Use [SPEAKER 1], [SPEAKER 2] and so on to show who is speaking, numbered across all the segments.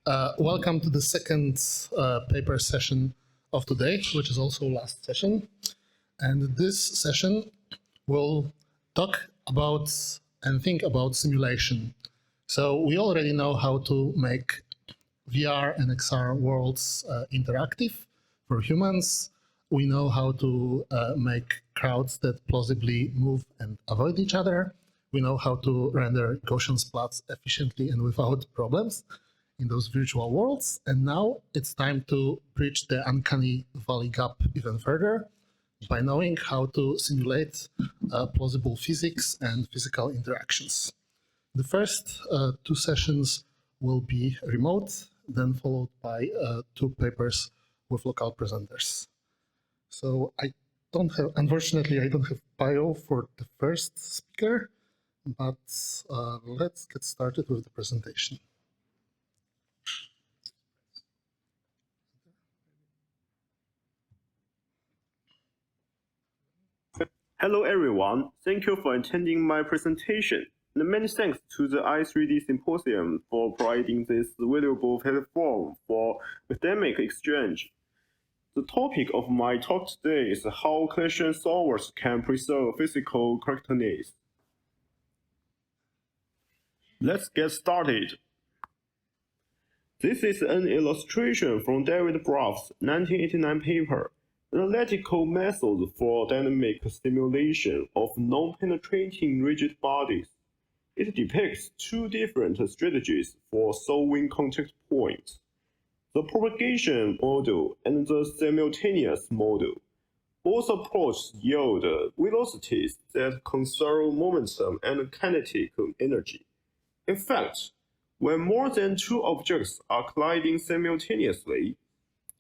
[SPEAKER 1] Welcome to the second paper session of today, which is also last session. And this session will talk about and think about simulation. So we already know how to make VR and XR worlds interactive for humans. We know how to make crowds that plausibly move and avoid each other. We know how to render Gaussian plots efficiently and without problems in those virtual worlds. And now it's time to bridge the uncanny valley gap even further by knowing how to simulate plausible physics and physical interactions. The first two sessions will be remote, then followed by two papers with local presenters. So unfortunately, I don't have bio for the first speaker, but let's get started with the presentation.
[SPEAKER 2] Hello everyone, thank you for attending my presentation. And many thanks to the I3D Symposium for providing this valuable platform for academic exchange. The topic of my talk today is how collision solvers can preserve physical correctness. Let's get started. This is an illustration from David Bruff's 1989 paper, Analytical Method for Dynamic Simulation of Non-Penetrating Rigid Bodies. It depicts two different strategies for solving contact points: the propagation model and the simultaneous model. Both approaches yield velocities that conserve momentum and kinetic energy. In fact, when more than two objects are colliding simultaneously,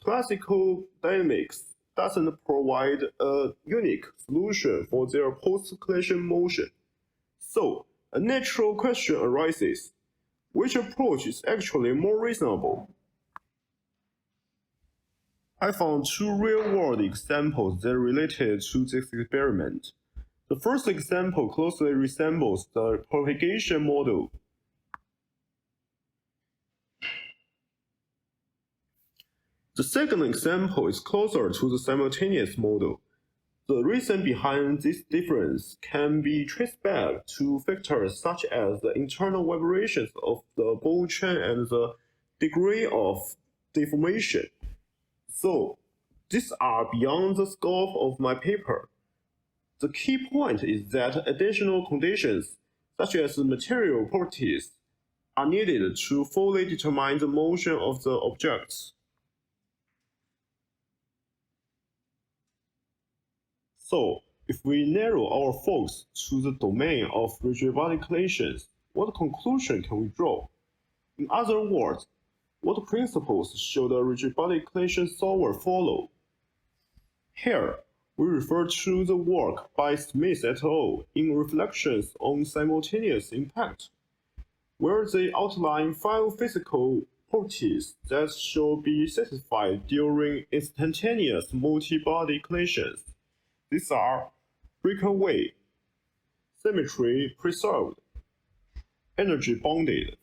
[SPEAKER 2] classical dynamics doesn't provide a unique solution for their post-collision motion. So, a natural question arises: which approach is actually more reasonable? I found two real-world examples that are related to this experiment. The first example closely resembles the propagation model. The second example is closer to the simultaneous model. The reason behind this difference can be traced back to factors such as the internal vibrations of the ball chain and the degree of deformation. So, these are beyond the scope of my paper. The key point is that additional conditions, such as material properties, are needed to fully determine the motion of the objects. So, if we narrow our focus to the domain of rigid body collisions, what conclusion can we draw? In other words, what principles should a rigid body collision solver follow? Here, we refer to the work by Smith et al. In Reflections on Simultaneous Impact, where they outline 5 physical properties that should be satisfied during instantaneous multi-body collisions. These are breakaway, symmetry preserved, energy bounded,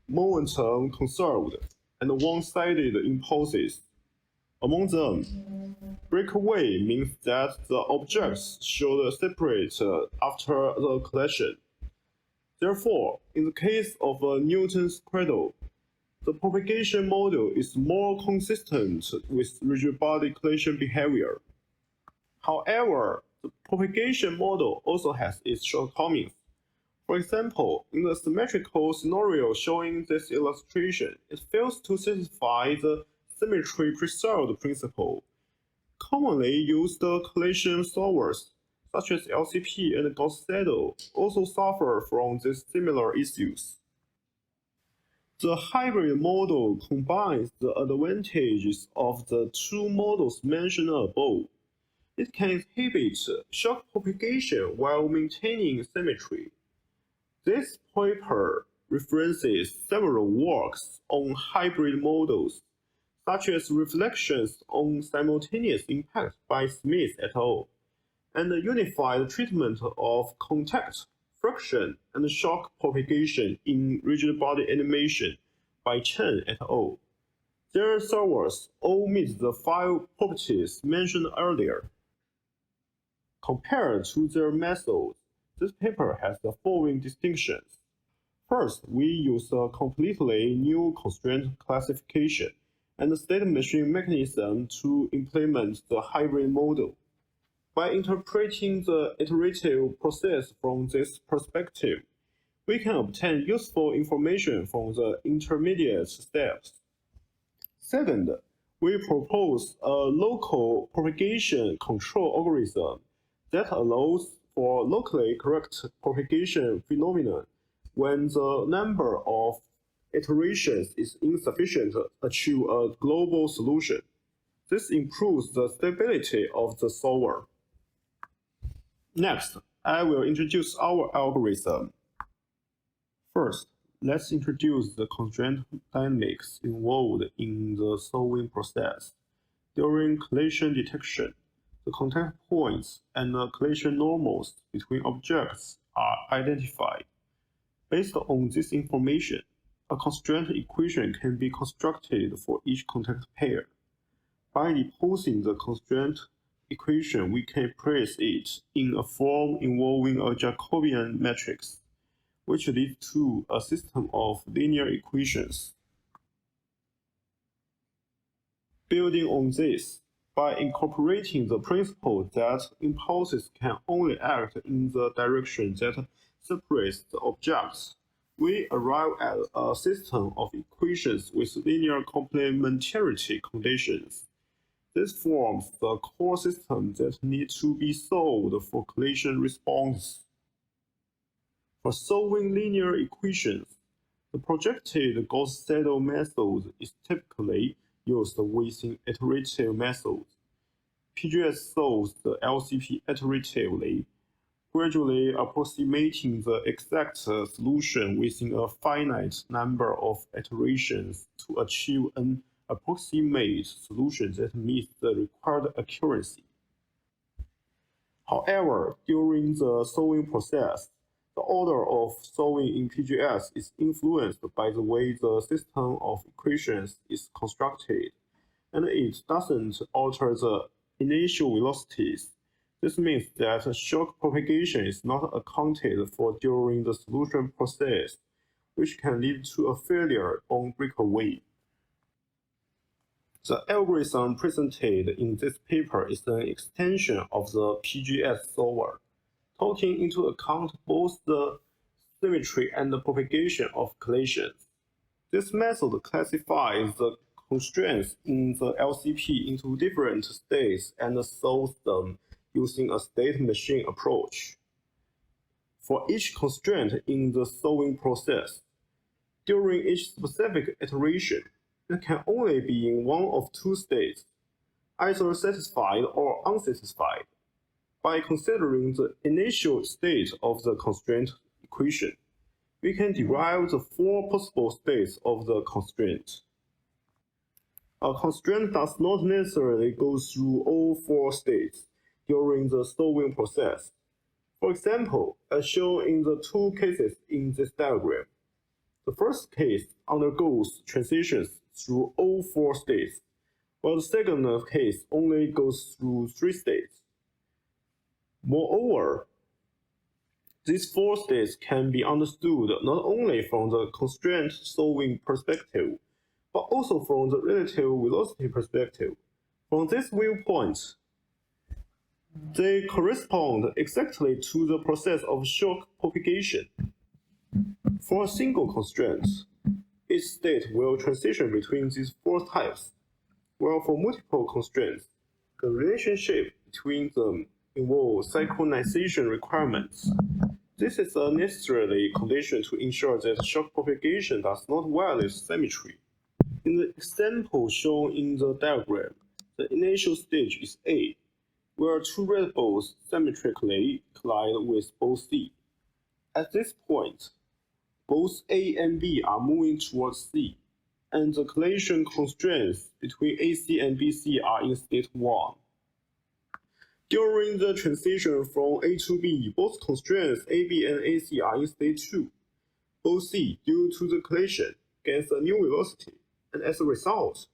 [SPEAKER 2] momentum conserved, and one-sided impulses. Among them, breakaway means that the objects should separate after the collision. Therefore, in the case of Newton's cradle, the propagation model is more consistent with rigid body collision behavior. However, the propagation model also has its shortcomings. For example, in the symmetrical scenario showing this illustration, it fails to satisfy the symmetry preserved principle. Commonly used collision solvers, such as LCP and Gauss saddle, also suffer from these similar issues. The hybrid model combines the advantages of the two models mentioned above. It can inhibit shock propagation while maintaining symmetry. This paper references several works on hybrid models, such as Reflections on Simultaneous Impact by Smith et al., and the unified treatment of contact, friction, and shock propagation in rigid body animation by Chen et al. Their solvers all meet the 5 properties mentioned earlier. Compared to their methods, this paper has the following distinctions. First, we use a completely new constraint classification and state machine mechanism to implement the hybrid model. By interpreting the iterative process from this perspective, we can obtain useful information from the intermediate steps. Second, we propose a local propagation control algorithm that allows for locally correct propagation phenomenon when the number of iterations is insufficient to achieve a global solution. This improves the stability of the solver. Next, I will introduce our algorithm. First, let's introduce the constraint dynamics involved in the solving process. During collision detection, the contact points and the collision normals between objects are identified. Based on this information, a constraint equation can be constructed for each contact pair. By deposing the constraint equation, we can place it in a form involving a Jacobian matrix, which leads to a system of linear equations. Building on this, by incorporating the principle that impulses can only act in the direction that separates the objects, we arrive at a system of equations with linear complementarity conditions. This forms the core system that needs to be solved for collision response. For solving linear equations, the projected Gauss-Seidel method is typically used within iterative methods. PGS solves the LCP iteratively, gradually approximating the exact solution within a finite number of iterations to achieve an approximate solution that meets the required accuracy. However, during the solving process, the order of solving in PGS is influenced by the way the system of equations is constructed, and it doesn't alter the initial velocities. This means that shock propagation is not accounted for during the solution process, which can lead to a failure on breakaway. The algorithm presented in this paper is an extension of the PGS solver, taking into account both the symmetry and the propagation of collisions. This method classifies the constraints in the LCP into different states and solves them using a state machine approach. For each constraint in the solving process, during each specific iteration, it can only be in one of two states, either satisfied or unsatisfied. By considering the initial state of the constraint equation, we can derive the 4 possible states of the constraint. A constraint does not necessarily go through all 4 states during the solving process. For example, as shown in the 2 cases in this diagram, the first case undergoes transitions through all 4 states, while the second case only goes through 3 states. Moreover, these 4 states can be understood not only from the constraint solving perspective, but also from the relative velocity perspective. From this viewpoint, they correspond exactly to the process of shock propagation. For a single constraint, each state will transition between these 4 types, while for multiple constraints, the relationship between them involves synchronization requirements. This is a necessary condition to ensure that shock propagation does not violate symmetry. In the example shown in the diagram, the initial stage is A, where 2 red balls symmetrically collide with ball C. At this point, both A and B are moving towards C, and the collision constraints between AC and BC are in state 1. During the transition from A to B, both constraints AB and AC are in state 2, both C due to the collision, gains a new velocity, and as a result,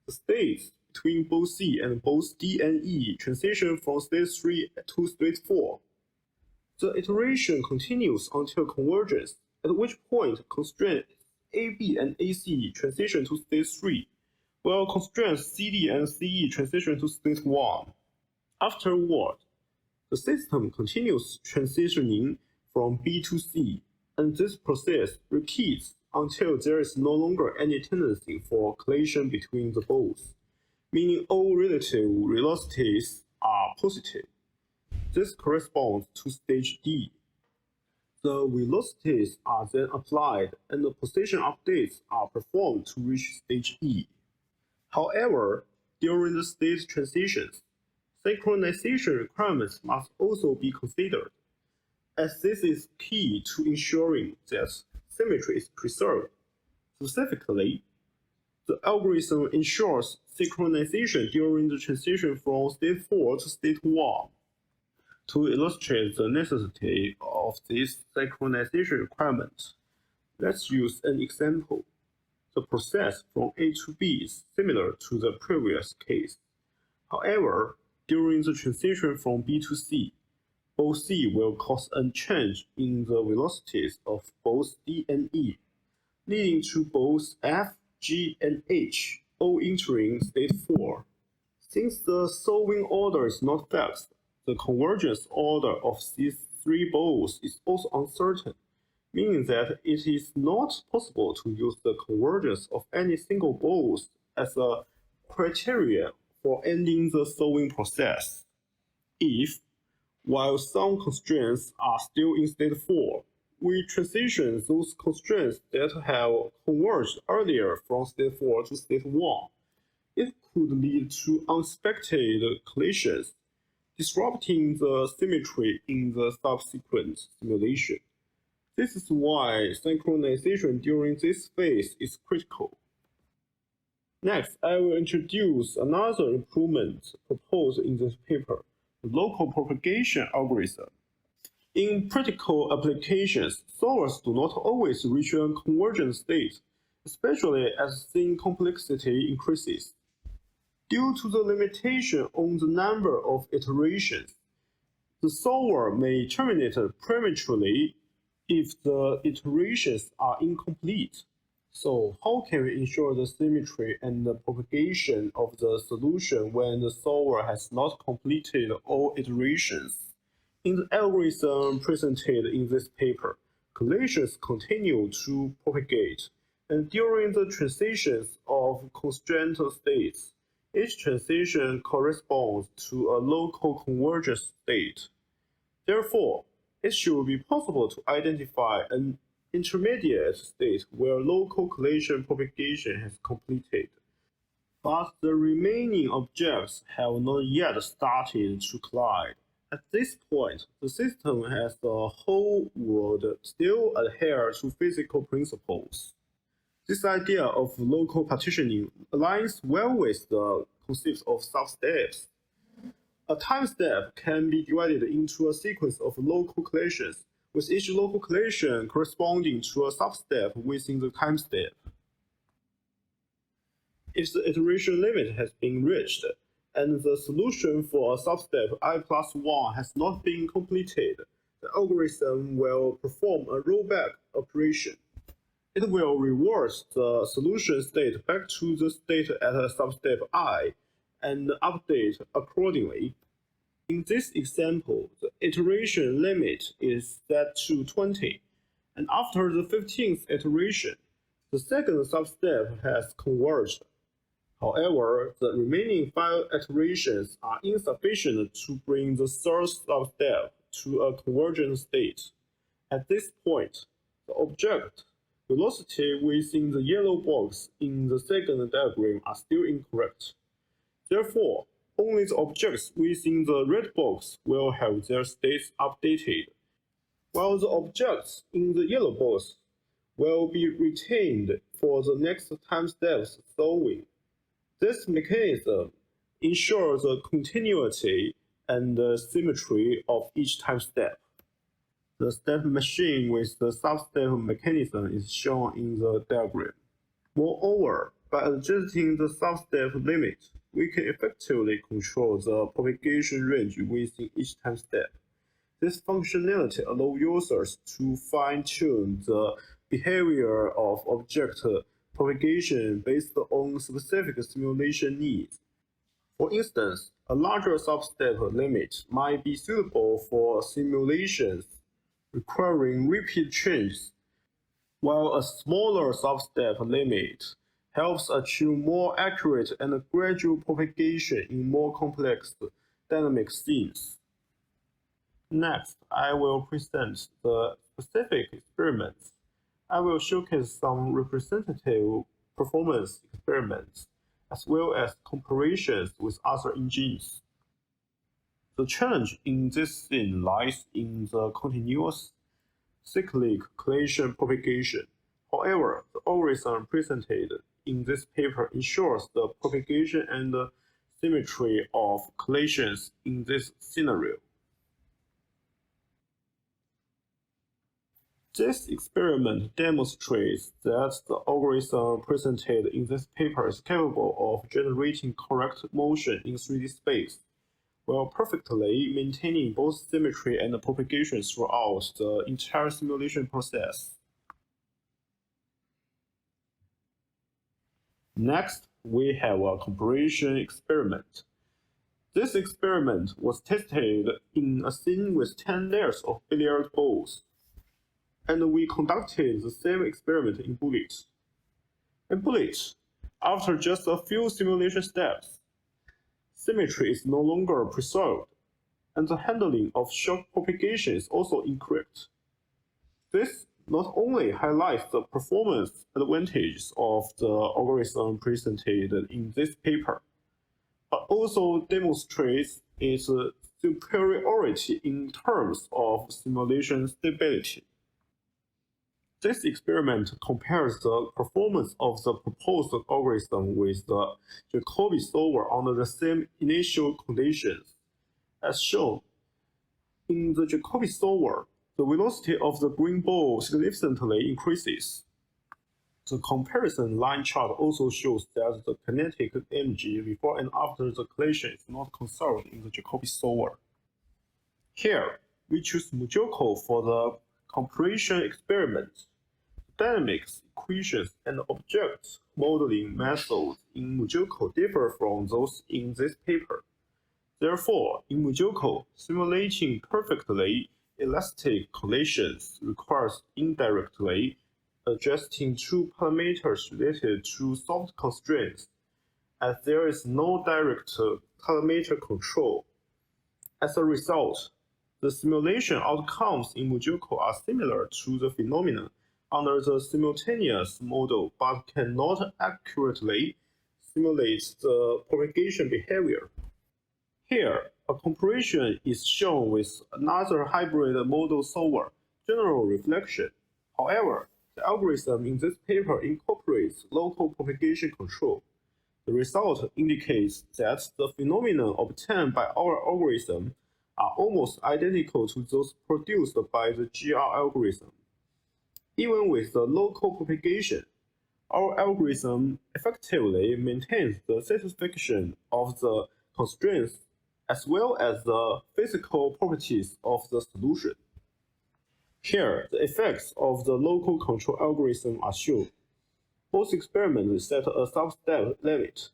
[SPEAKER 2] the states between both C and both D and E transition from state 3 to state 4. The iteration continues until convergence, at which point constraints AB and AC transition to state 3, while constraints CD and CE transition to state 1. Afterward, the system continues transitioning from B to C, and this process repeats until there is no longer any tendency for collision between the balls, meaning all relative velocities are positive. This corresponds to stage D. The velocities are then applied and the position updates are performed to reach stage E. However, during the state transitions, synchronization requirements must also be considered, as this is key to ensuring that symmetry is preserved. Specifically, the algorithm ensures synchronization during the transition from state 4 to state 1. To illustrate the necessity of this synchronization requirement, let's use an example. The process from A to B is similar to the previous case. However, during the transition from B to C, both C will cause a change in the velocities of both D and E, leading to both F, G, and H all entering state 4. Since the solving order is not fixed, the convergence order of these three balls is also uncertain, meaning that it is not possible to use the convergence of any single balls as a criteria for ending the solving process. If, while some constraints are still in state 4, we transition those constraints that have converged earlier from state 4 to state 1, it could lead to unexpected collisions, disrupting the symmetry in the subsequent simulation. This is why synchronization during this phase is critical. Next, I will introduce another improvement proposed in this paper, the local propagation algorithm. In practical applications, solvers do not always reach a convergent state, especially as scene complexity increases. Due to the limitation on the number of iterations, the solver may terminate prematurely if the iterations are incomplete. So how can we ensure the symmetry and the propagation of the solution when the solver has not completed all iterations? In the algorithm presented in this paper, collisions continue to propagate, and during the transitions of constraint states, each transition corresponds to a local convergence state. Therefore, it should be possible to identify an intermediate state where local collision propagation has completed, but the remaining objects have not yet started to collide. At this point, the system as a whole would still adhere to physical principles. This idea of local partitioning aligns well with the concept of substeps. A time step can be divided into a sequence of local collisions, with each local collision corresponding to a substep within the time step. If the iteration limit has been reached, and the solution for a substep I+1 has not been completed, the algorithm will perform a rollback operation. It will reverse the solution state back to the state at a substep I and update accordingly. In this example, the iteration limit is set to 20, and after the 15th iteration, the second substep has converged. However, the remaining 5 iterations are insufficient to bring the third substep to a convergent state. At this point, the object velocity within the yellow box in the second diagram are still incorrect. Therefore, only the objects within the red box will have their states updated, while the objects in the yellow box will be retained for the next time steps solving. This mechanism ensures the continuity and the symmetry of each time step. The step machine with the substep mechanism is shown in the diagram. Moreover, by adjusting the substep limit, we can effectively control the propagation range within each time step. This functionality allows users to fine-tune the behavior of object propagation based on specific simulation needs. For instance, a larger substep limit might be suitable for simulations requiring repeat changes, while a smaller substep limit helps achieve more accurate and gradual propagation in more complex dynamic scenes. Next, I will present the specific experiments. I will showcase some representative performance experiments, as well as comparisons with other engines. The challenge in this scene lies in the continuous cyclic collision propagation. However, the algorithm presented in this paper ensures the propagation and symmetry of collisions in this scenario. This experiment demonstrates that the algorithm presented in this paper is capable of generating correct motion in 3D space, while perfectly maintaining both symmetry and propagation throughout the entire simulation process. Next, we have a comparison experiment. This experiment was tested in a scene with 10 layers of billiard balls, and we conducted the same experiment in Bullet. In Bullet, after just a few simulation steps, symmetry is no longer preserved, and the handling of shock propagation is also incorrect. This not only highlights the performance advantages of the algorithm presented in this paper, but also demonstrates its superiority in terms of simulation stability. This experiment compares the performance of the proposed algorithm with the Jacobi solver under the same initial conditions. As shown, in the Jacobi solver, the velocity of the green ball significantly increases. The comparison line chart also shows that the kinetic energy before and after the collision is not conserved in the Jacobi solver. Here, we choose Mujoko for the comparison experiment. Dynamics equations and object modeling methods in Mujoko differ from those in this paper. Therefore, in Mujoko, simulating perfectly elastic collisions requires indirectly adjusting two parameters related to soft constraints, as there is no direct parameter control. As a result, the simulation outcomes in Mujoko are similar to the phenomenon under the simultaneous model, but cannot accurately simulate the propagation behavior. Here, a comparison is shown with another hybrid model solver, general reflection. However, the algorithm in this paper incorporates local propagation control. The result indicates that the phenomena obtained by our algorithm are almost identical to those produced by the GR algorithm. Even with the local propagation, our algorithm effectively maintains the satisfaction of the constraints as well as the physical properties of the solution. Here, the effects of the local control algorithm are shown. Both experiments set a substep limit.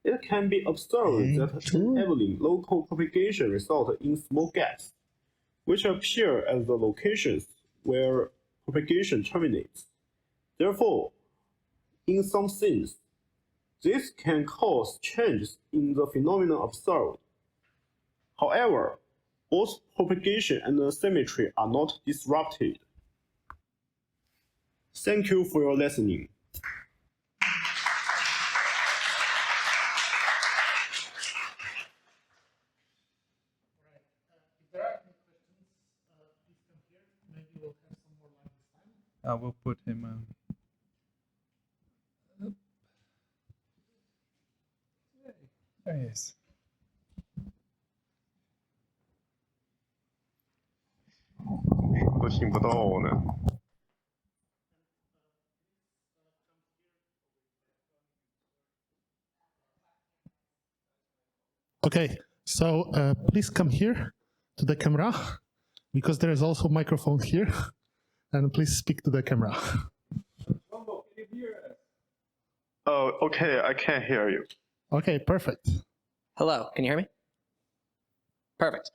[SPEAKER 2] It can be observed that enabling local propagation results in small gaps, which appear as the locations where propagation terminates. Therefore, in some scenes, this can cause changes in the phenomena observed. However, both propagation and symmetry are not disrupted. Thank you for your listening.
[SPEAKER 1] If there are any questions, please come here. Maybe we'll have some more live this time.
[SPEAKER 3] I will put him. There he is.
[SPEAKER 2] 都听不到呢。
[SPEAKER 1] Okay, so please come here to the camera, because there is also a microphone here, and please speak to the camera.
[SPEAKER 2] Oh, okay, I can hear you.
[SPEAKER 1] Okay, perfect.
[SPEAKER 4] Hello, can you hear me? Perfect.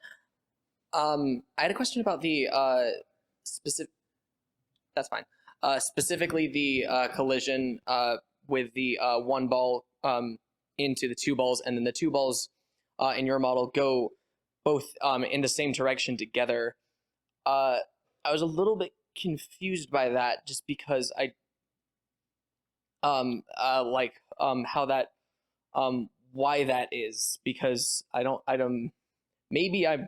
[SPEAKER 4] I had a question about the specific. That's fine. Specifically, the collision with the one ball into the two balls, and then the two balls in your model go both in the same direction together. I was a little bit confused by that, just because I how that why that is, because I don't maybe I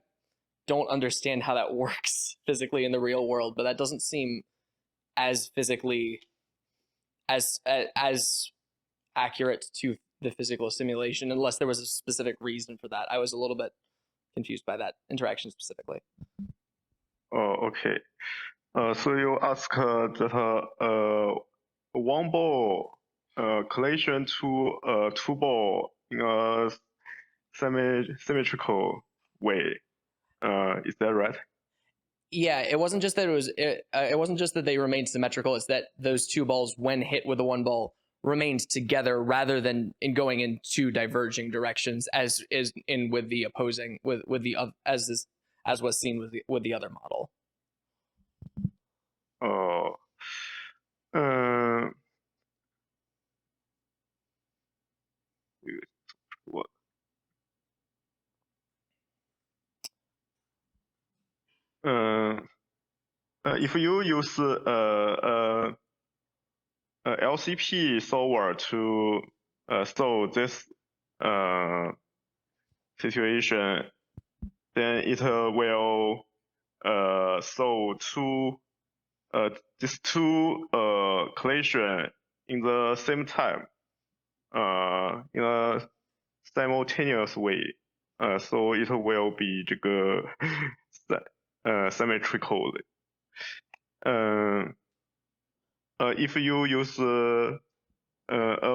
[SPEAKER 4] don't understand how that works physically in the real world, but that doesn't seem as physically as accurate to the physical simulation, unless there was a specific reason for that. I was a little bit confused by that interaction specifically.
[SPEAKER 2] Oh, okay. So you ask that one ball collision to two ball in a symmetrical way. Is that right?
[SPEAKER 4] Yeah, it wasn't just that it wasn't just that they remained symmetrical. It's that those two balls, when hit with the one ball, remained together rather than in going in two diverging directions, as is in with the opposing with the as was seen with the other model.
[SPEAKER 2] Oh. What? If you use LCP solver to solve this situation, then it will solve these two collision in the same time, in a simultaneous way. So it will be 这个symmetrical. If you use a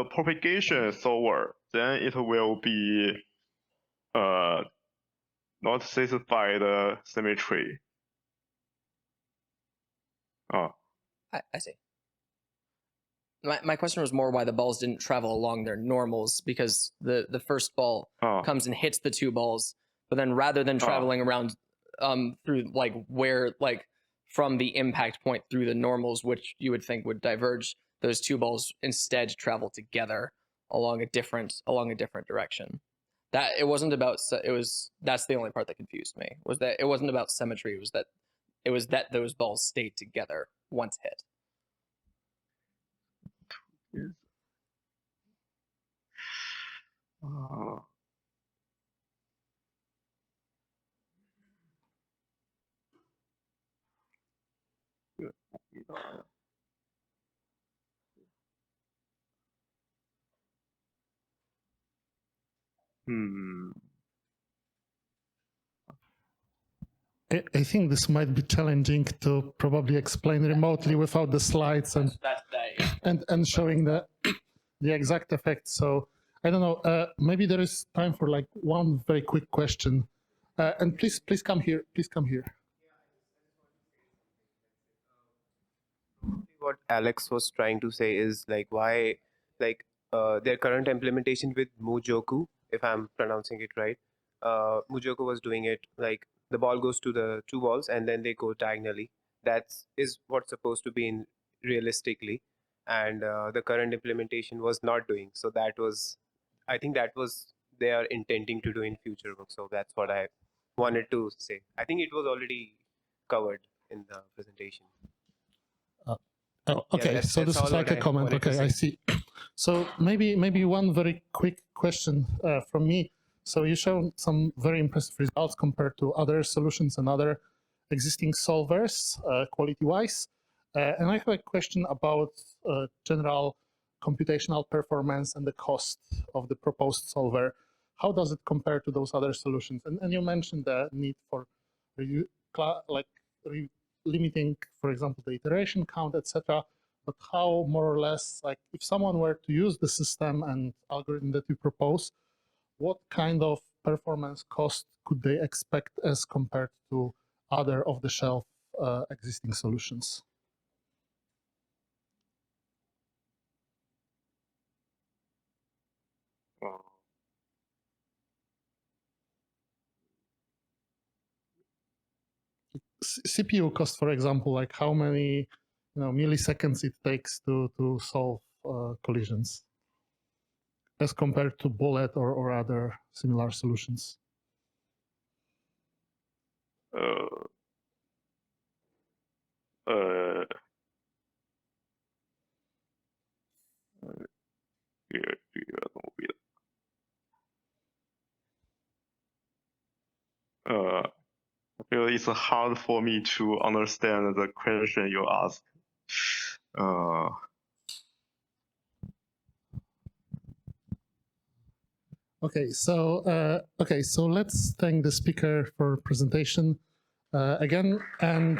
[SPEAKER 2] propagation solver, then it will be not satisfy the symmetry. Oh.
[SPEAKER 4] I see. My question was more why the balls didn't travel along their normals, because the first ball comes and hits the two balls, but then rather than traveling around through from the impact point through the normals, which you would think would diverge, those two balls instead travel together along a different direction. That it wasn't about that's the only part that confused me, was that it wasn't about symmetry. It was that those balls stayed together once hit.
[SPEAKER 2] Yes.
[SPEAKER 1] I think this might be challenging to probably explain remotely without the slides and showing the exact effect. So I don't know. Maybe there is time for like one very quick question. And please come here. Please come here.
[SPEAKER 5] What Alex was trying to say is like why their current implementation with Mujoku, if I'm pronouncing it right, Mujoku was doing it like the ball goes to the two balls and then they go diagonally. That is what's supposed to be in realistically, and the current implementation was not doing. So I think that was they are intending to do in future work. So that's what I wanted to say. I think it was already covered in the presentation.
[SPEAKER 1] Oh, okay,
[SPEAKER 5] Yeah,
[SPEAKER 1] so this is like a comment. Okay, I see. So maybe one very quick question from me. So you showed some very impressive results compared to other solutions and other existing solvers, quality-wise. And I have a question about general computational performance and the cost of the proposed solver. How does it compare to those other solutions? And you mentioned the need for limiting, for example, the iteration count, etc. But how, more or less, like if someone were to use the system and algorithm that you propose, what kind of performance cost could they expect as compared to other off-the-shelf existing solutions? CPU cost, for example, like how many milliseconds it takes to solve collisions as compared to bullet or other similar solutions.
[SPEAKER 6] I feel it's hard for me to understand the question you asked.
[SPEAKER 1] Okay, so let's thank the speaker for presentation again, and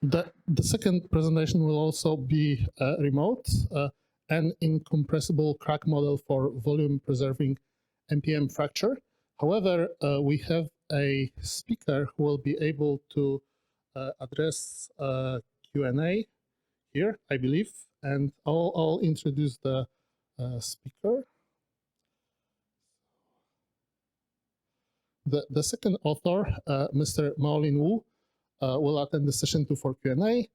[SPEAKER 1] the second presentation will also be remote, an incompressible crack model for volume preserving NPM fracture. However, we have a speaker who will be able to address Q&A here, I believe, and I'll introduce the speaker. The second author, Mr. Maolin Wu, will attend the session 2 for Q&A.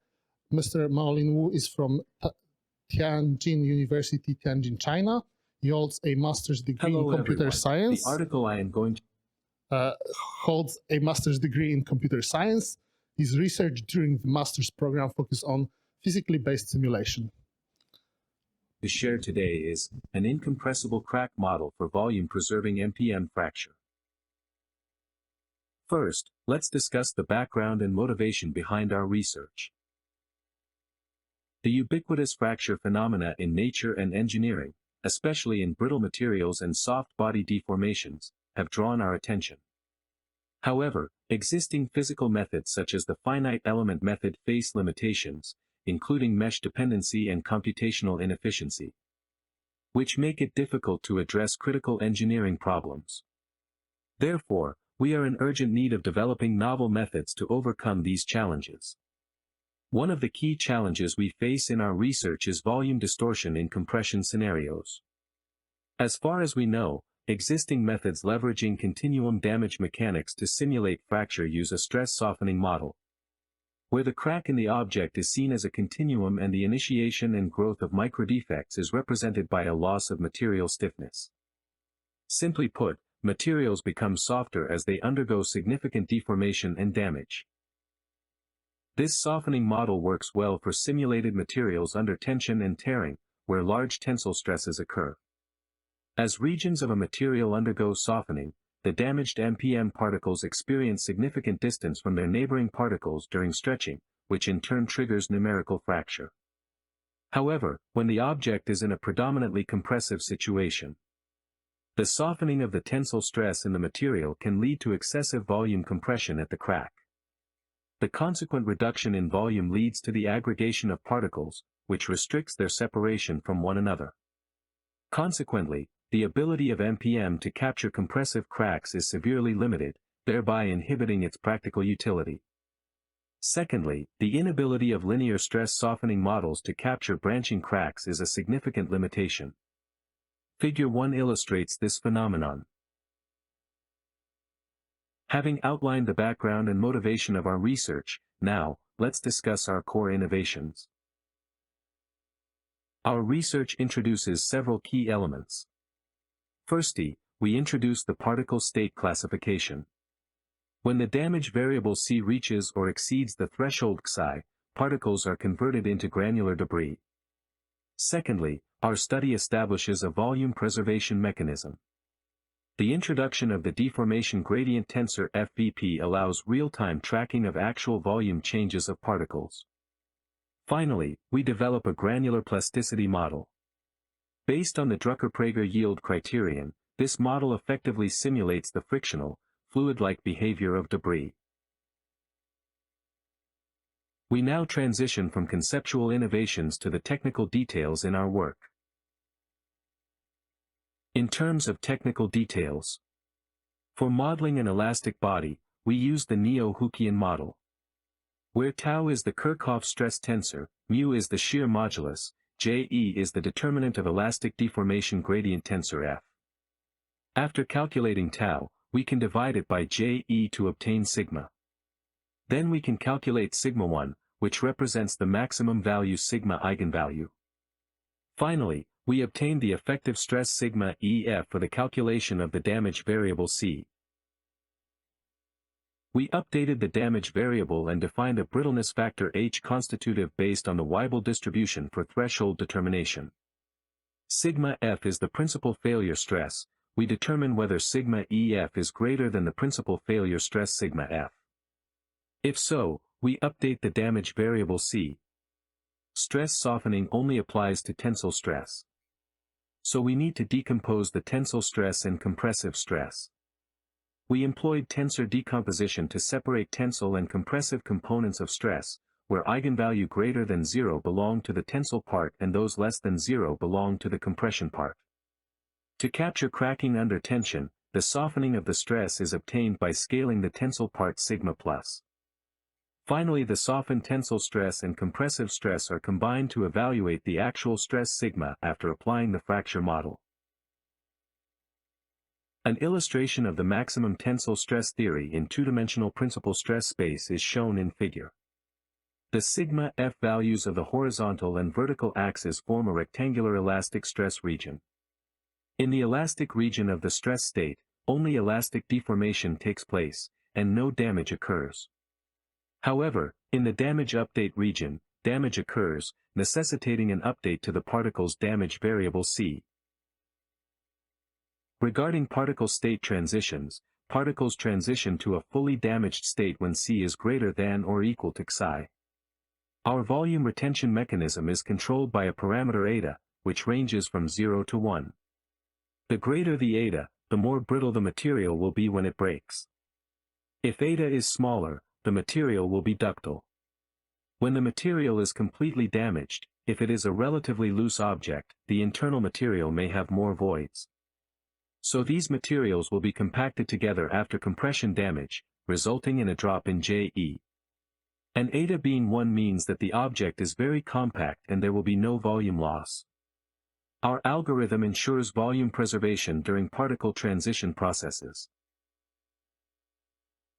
[SPEAKER 1] Mr. Maolin Wu is from Tianjin University, Tianjin, China. He holds a master's degree in computer science.
[SPEAKER 7] The article I am going to
[SPEAKER 1] holds a master's degree in computer science. His research during the master's program focused on physically based simulation.
[SPEAKER 7] to share today is an incompressible crack model for volume preserving NPM fracture. First, let's discuss the background and motivation behind our research. The ubiquitous fracture phenomena in nature and engineering, especially in brittle materials and soft body deformations, have drawn our attention. However, existing physical methods such as the finite element method face limitations, including mesh dependency and computational inefficiency, which make it difficult to address critical engineering problems. Therefore, we are in urgent need of developing novel methods to overcome these challenges. One of the key challenges we face in our research is volume distortion in compression scenarios. As far as we know, existing methods leveraging continuum damage mechanics to simulate fracture use a stress softening model, where the crack in the object is seen as a continuum and the initiation and growth of microdefects is represented by a loss of material stiffness. Simply put, materials become softer as they undergo significant deformation and damage. This softening model works well for simulated materials under tension and tearing, where large tensile stresses occur. As regions of a material undergo softening, the damaged NPM particles experience significant distance from their neighboring particles during stretching, which in turn triggers numerical fracture. However, when the object is in a predominantly compressive situation, the softening of the tensile stress in the material can lead to excessive volume compression at the crack. The consequent reduction in volume leads to the aggregation of particles, which restricts their separation from one another. Consequently, the ability of NPM to capture compressive cracks is severely limited, thereby inhibiting its practical utility. Secondly, the inability of linear stress softening models to capture branching cracks is a significant limitation. Figure 1 illustrates this phenomenon. Having outlined the background and motivation of our research, now, let's discuss our core innovations. Our research introduces several key elements. Firstly, we introduce the particle state classification. When the damage variable C reaches or exceeds the threshold Xi, particles are converted into granular debris. Secondly, our study establishes a volume preservation mechanism. The introduction of the deformation gradient tensor FVP allows real-time tracking of actual volume changes of particles. Finally, we develop a granular plasticity model. Based on the Drucker-Prager yield criterion, this model effectively simulates the frictional, fluid-like behavior of debris. We now transition from conceptual innovations to the technical details in our work. In terms of technical details, for modeling an elastic body, we use the Neo-Hookean model, where tau is the Kirchhoff stress tensor, mu is the shear modulus, Je is the determinant of elastic deformation gradient tensor F. After calculating tau, we can divide it by Je to obtain sigma. Then we can calculate sigma 1, which represents the maximum value sigma eigenvalue. Finally, we obtain the effective stress sigma EF for the calculation of the damage variable C. We updated the damage variable and defined a brittleness factor H constitutive based on the Weibull distribution for threshold determination. Sigma F is the principal failure stress. We determine whether sigma EF is greater than the principal failure stress sigma F. If so, we update the damage variable C. Stress softening only applies to tensile stress. So we need to decompose the tensile stress and compressive stress. We employed tensor decomposition to separate tensile and compressive components of stress, where eigenvalue greater than 0 belong to the tensile part and those less than 0 belong to the compression part. To capture cracking under tension, the softening of the stress is obtained by scaling the tensile part sigma plus. Finally, the softened tensile stress and compressive stress are combined to evaluate the actual stress sigma after applying the fracture model. An illustration of the maximum tensile stress theory in two-dimensional principal stress space is shown in figure. The sigma F values of the horizontal and vertical axes form a rectangular elastic stress region. In the elastic region of the stress state, only elastic deformation takes place, and no damage occurs. However, in the damage update region, damage occurs, necessitating an update to the particle's damage variable C. Regarding particle state transitions, particles transition to a fully damaged state when C is greater than or equal to Xi. Our volume retention mechanism is controlled by a parameter eta, which ranges from 0 to 1. The greater the eta, the more brittle the material will be when it breaks. If eta is smaller, the material will be ductile. When the material is completely damaged, if it is a relatively loose object, the internal material may have more voids. So these materials will be compacted together after compression damage, resulting in a drop in Je. And eta being 1 means that the object is very compact and there will be no volume loss. Our algorithm ensures volume preservation during particle transition processes.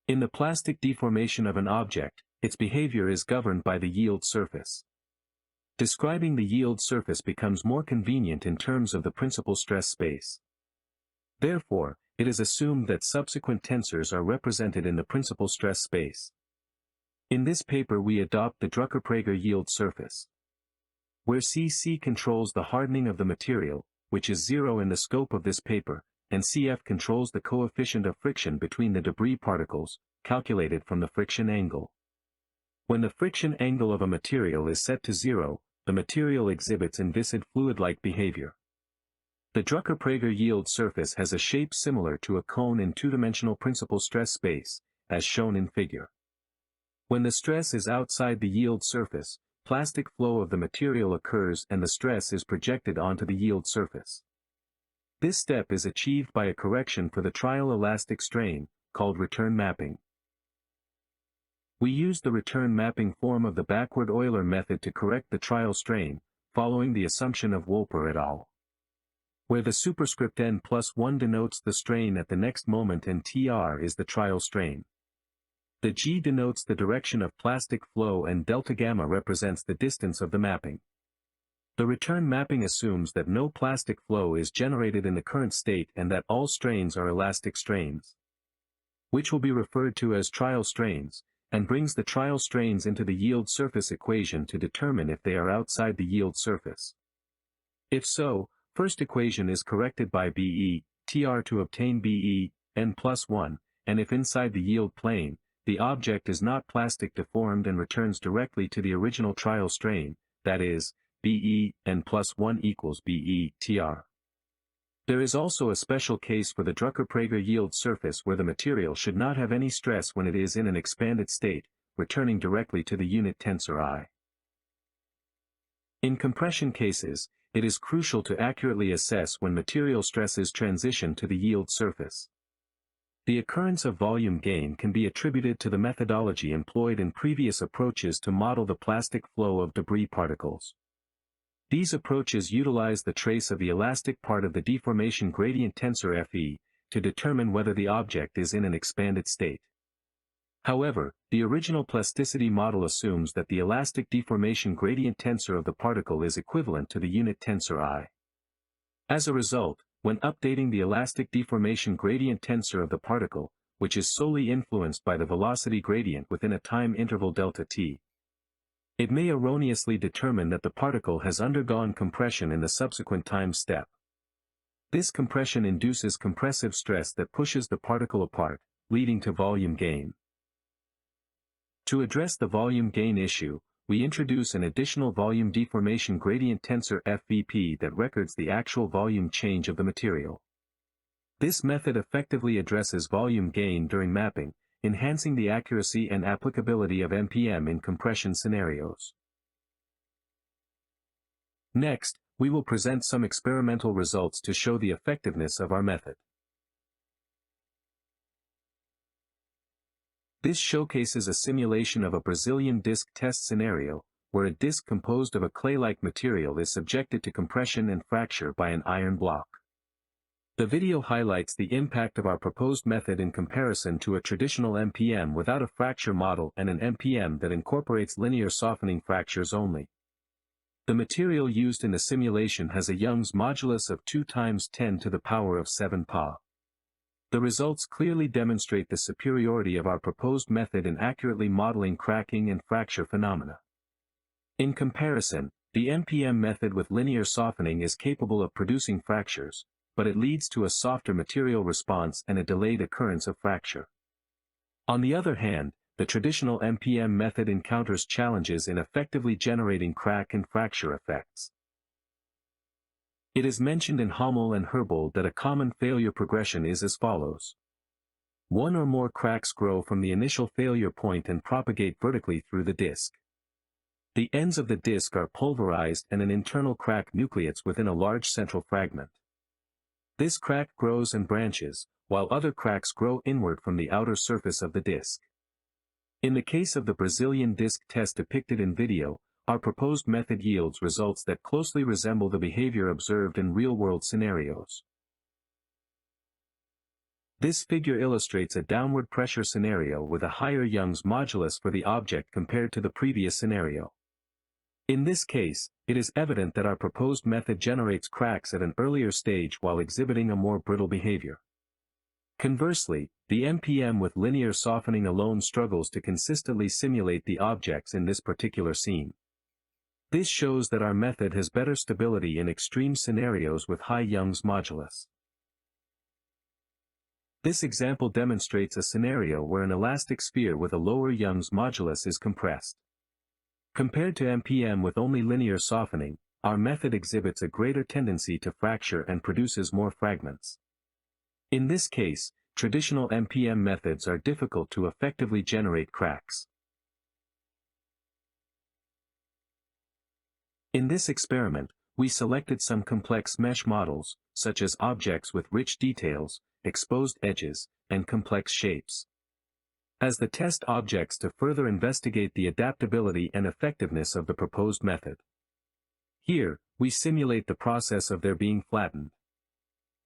[SPEAKER 7] In the plastic deformation of an object, its behavior is governed by the yield surface. Describing the yield surface becomes more convenient in terms of the principal stress space. Therefore, it is assumed that subsequent tensors are represented in the principal stress space. In this paper we adopt the Drucker-Prager yield surface, where Cc controls the hardening of the material, which is 0 in the scope of this paper, and Cf controls the coefficient of friction between the debris particles, calculated from the friction angle. When the friction angle of a material is set to 0, the material exhibits inviscid fluid-like behavior. The Drucker-Prager yield surface has a shape similar to a cone in two-dimensional principal stress space, as shown in figure. When the stress is outside the yield surface, plastic flow of the material occurs and the stress is projected onto the yield surface. This step is achieved by a correction for the trial elastic strain, called return mapping. We use the return mapping form of the backward Euler method to correct the trial strain, following the assumption of Wolper et al., where the superscript n+1 denotes the strain at the next moment and Tr is the trial strain. The G denotes the direction of plastic flow and delta gamma represents the distance of the mapping. The return mapping assumes that no plastic flow is generated in the current state and that all strains are elastic strains, which will be referred to as trial strains, and brings the trial strains into the yield surface equation to determine if they are outside the yield surface. If so, first equation is corrected by Be, Tr to obtain Be, n+1, and if inside the yield plane, the object is not plastic deformed and returns directly to the original trial strain, that is, Be, n+1 equals Be, Tr. There is also a special case for the Drucker-Prager yield surface where the material should not have any stress when it is in an expanded state, returning directly to the unit tensor I. In compression cases, it is crucial to accurately assess when material stresses transition to the yield surface. The occurrence of volume gain can be attributed to the methodology employed in previous approaches to model the plastic flow of debris particles. These approaches utilize the trace of the elastic part of the deformation gradient tensor Fe to determine whether the object is in an expanded state. However, the original plasticity model assumes that the elastic deformation gradient tensor of the particle is equivalent to the unit tensor I. As a result, when updating the elastic deformation gradient tensor of the particle, which is solely influenced by the velocity gradient within a time interval delta t, it may erroneously determine that the particle has undergone compression in the subsequent time step. This compression induces compressive stress that pushes the particle apart, leading to volume gain. To address the volume gain issue, we introduce an additional volume deformation gradient tensor FVP that records the actual volume change of the material. This method effectively addresses volume gain during mapping, enhancing the accuracy and applicability of MPM in compression scenarios. Next, we will present some experimental results to show the effectiveness of our method. This showcases a simulation of a Brazilian disc test scenario, where a disc composed of a clay-like material is subjected to compression and fracture by an iron block. The video highlights the impact of our proposed method in comparison to a traditional MPM without a fracture model and an MPM that incorporates linear softening fractures only. The material used in the simulation has a Young's modulus of 2 × 10⁻⁷ Pa. The results clearly demonstrate the superiority of our proposed method in accurately modeling cracking and fracture phenomena. In comparison, the MPM method with linear softening is capable of producing fractures, but it leads to a softer material response and a delayed occurrence of fracture. On the other hand, the traditional MPM method encounters challenges in effectively generating crack and fracture effects. It is mentioned in Hommel and Herbold that a common failure progression is as follows. One or more cracks grow from the initial failure point and propagate vertically through the disc. The ends of the disc are pulverized and an internal crack nucleates within a large central fragment. This crack grows and branches, while other cracks grow inward from the outer surface of the disc. In the case of the Brazilian disc test depicted in video, our proposed method yields results that closely resemble the behavior observed in real-world scenarios. This figure illustrates a downward pressure scenario with a higher Young's modulus for the object compared to the previous scenario. In this case, it is evident that our proposed method generates cracks at an earlier stage while exhibiting a more brittle behavior. Conversely, the MPM with linear softening alone struggles to consistently simulate the objects in this particular scene. This shows that our method has better stability in extreme scenarios with high Young's modulus. This example demonstrates a scenario where an elastic sphere with a lower Young's modulus is compressed. Compared to MPM with only linear softening, our method exhibits a greater tendency to fracture and produces more fragments. In this case, traditional MPM methods are difficult to effectively generate cracks. In this experiment, we selected some complex mesh models, such as objects with rich details, exposed edges, and complex shapes, as the test objects to further investigate the adaptability and effectiveness of the proposed method. Here, we simulate the process of their being flattened.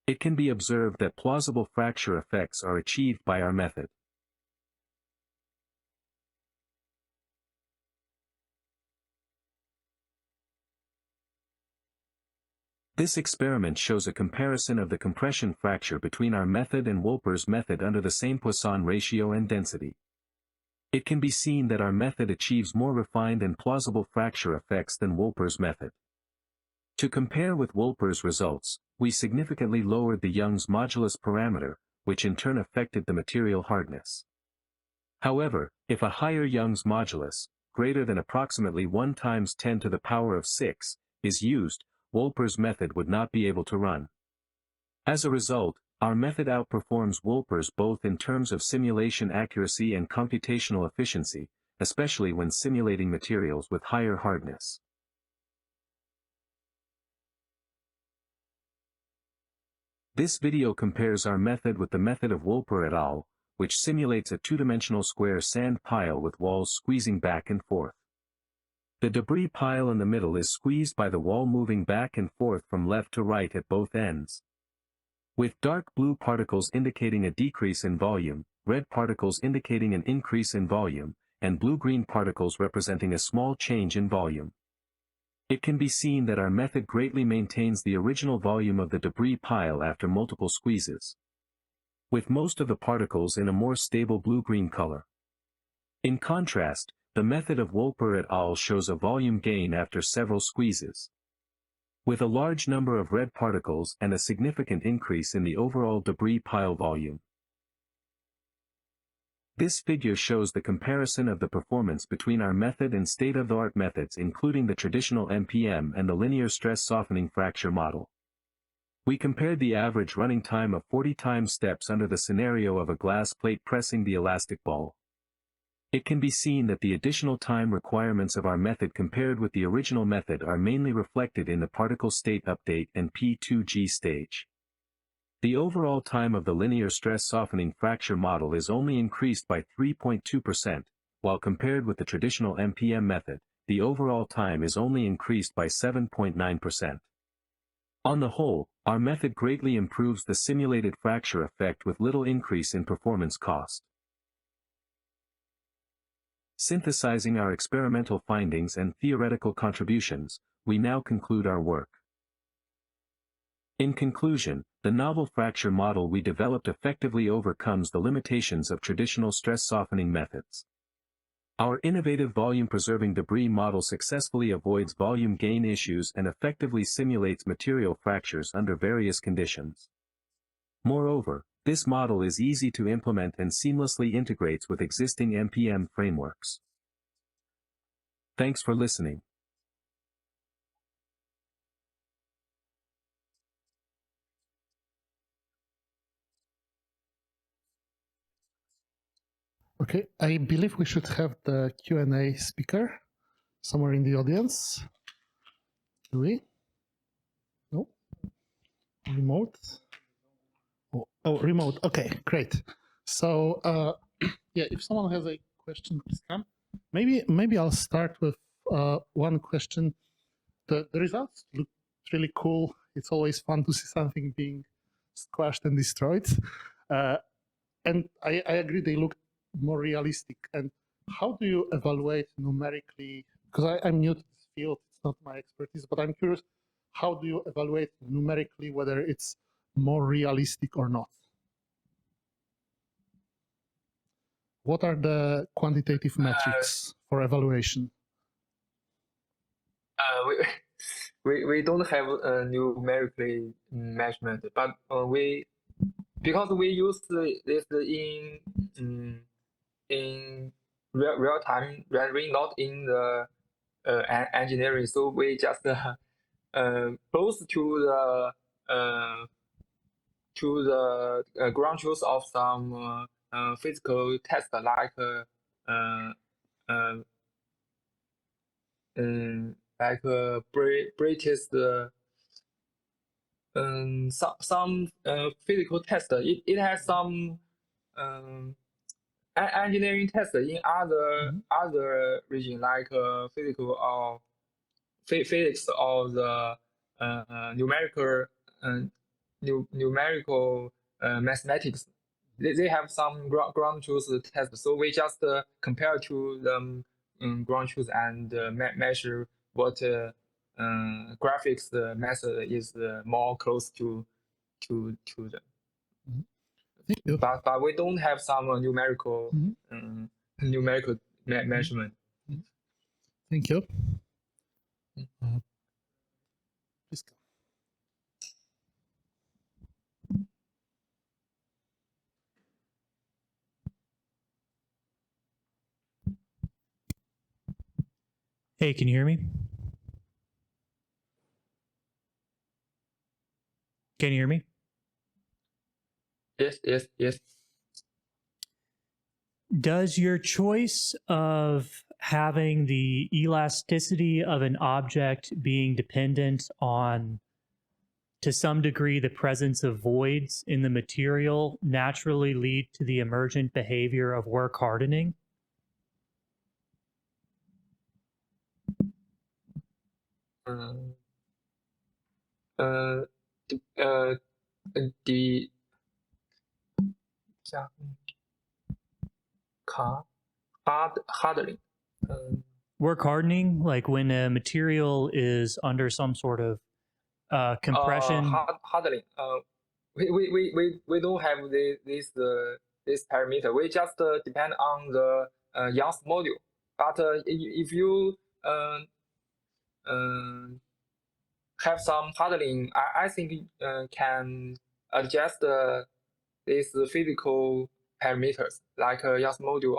[SPEAKER 7] It can be observed that plausible fracture effects are achieved by our method. This experiment shows a comparison of the compression fracture between our method and Wolper's method under the same Poisson ratio and density. It can be seen that our method achieves more refined and plausible fracture effects than Wolper's method. To compare with Wolper's results, we significantly lowered the Young's modulus parameter, which in turn affected the material hardness. However, if a higher Young's modulus, greater than approximately 1 × 10⁶, is used, Wolper's method would not be able to run. As a result, our method outperforms Wolper's both in terms of simulation accuracy and computational efficiency, especially when simulating materials with higher hardness. This video compares our method with the method of Wolper et al., which simulates a two-dimensional square sand pile with walls squeezing back and forth. The debris pile in the middle is squeezed by the wall moving back and forth from left to right at both ends. With dark blue particles indicating a decrease in volume, red particles indicating an increase in volume, and blue-green particles representing a small change in volume. It can be seen that our method greatly maintains the original volume of the debris pile after multiple squeezes, with most of the particles in a more stable blue-green color. In contrast, the method of Wolper et al. Shows a volume gain after several squeezes, with a large number of red particles and a significant increase in the overall debris pile volume. This figure shows the comparison of the performance between our method and state-of-the-art methods, including the traditional MPM and the linear stress softening fracture model. We compared the average running time of 40 time steps under the scenario of a glass plate pressing the elastic ball. It can be seen that the additional time requirements of our method compared with the original method are mainly reflected in the particle state update and P2G stage. The overall time of the linear stress softening fracture model is only increased by 3.2%, while compared with the traditional MPM method, the overall time is only increased by 7.9%. On the whole, our method greatly improves the simulated fracture effect with little increase in performance cost. Synthesizing our experimental findings and theoretical contributions, we now conclude our work. In conclusion, the novel fracture model we developed effectively overcomes the limitations of traditional stress softening methods. Our innovative volume-preserving debris model successfully avoids volume gain issues and effectively simulates material fractures under various conditions. Moreover, this model is easy to implement and seamlessly integrates with existing MPM frameworks. Thanks for listening.
[SPEAKER 1] Okay, I believe we should have the Q&A speaker somewhere in the audience. Do we? No? Remote? Oh, remote. Okay, great. So, yeah, if someone has a question, please come. Maybe I'll start with one question. The results look really cool. It's always fun to see something being squashed and destroyed. And I agree they look more realistic. And how do you evaluate numerically? Because I'm new to this field, it's not my expertise, but I'm curious, how do you evaluate numerically whether it's more realistic or not? What are the quantitative metrics for evaluation?
[SPEAKER 8] We don't have a numerically measurement, but because we use this in real time rendering, not in the engineering, so we just close to the ground truth of some physical test like British some physical test. It has some engineering test in other region like physical or physics or the numerical mathematics. They have some ground truth test, so we just compare to them ground truth and measure what graphics method is more close to them.
[SPEAKER 1] Thank you.
[SPEAKER 8] But we don't have some numerical measurement.
[SPEAKER 1] Thank you. Please go.
[SPEAKER 9] Hey, can you hear me? Can you hear me?
[SPEAKER 8] Yes.
[SPEAKER 9] Does your choice of having the elasticity of an object being dependent on to some degree, the presence of voids in the material naturally lead to the emergent behavior of work hardening?
[SPEAKER 8] The hardening.
[SPEAKER 9] Work hardening, like when a material is under some sort of compression.
[SPEAKER 8] Hardening. We don't have this parameter. We just depend on the Young's module. But if you have some hardening, I think can adjust these physical parameters like Young's module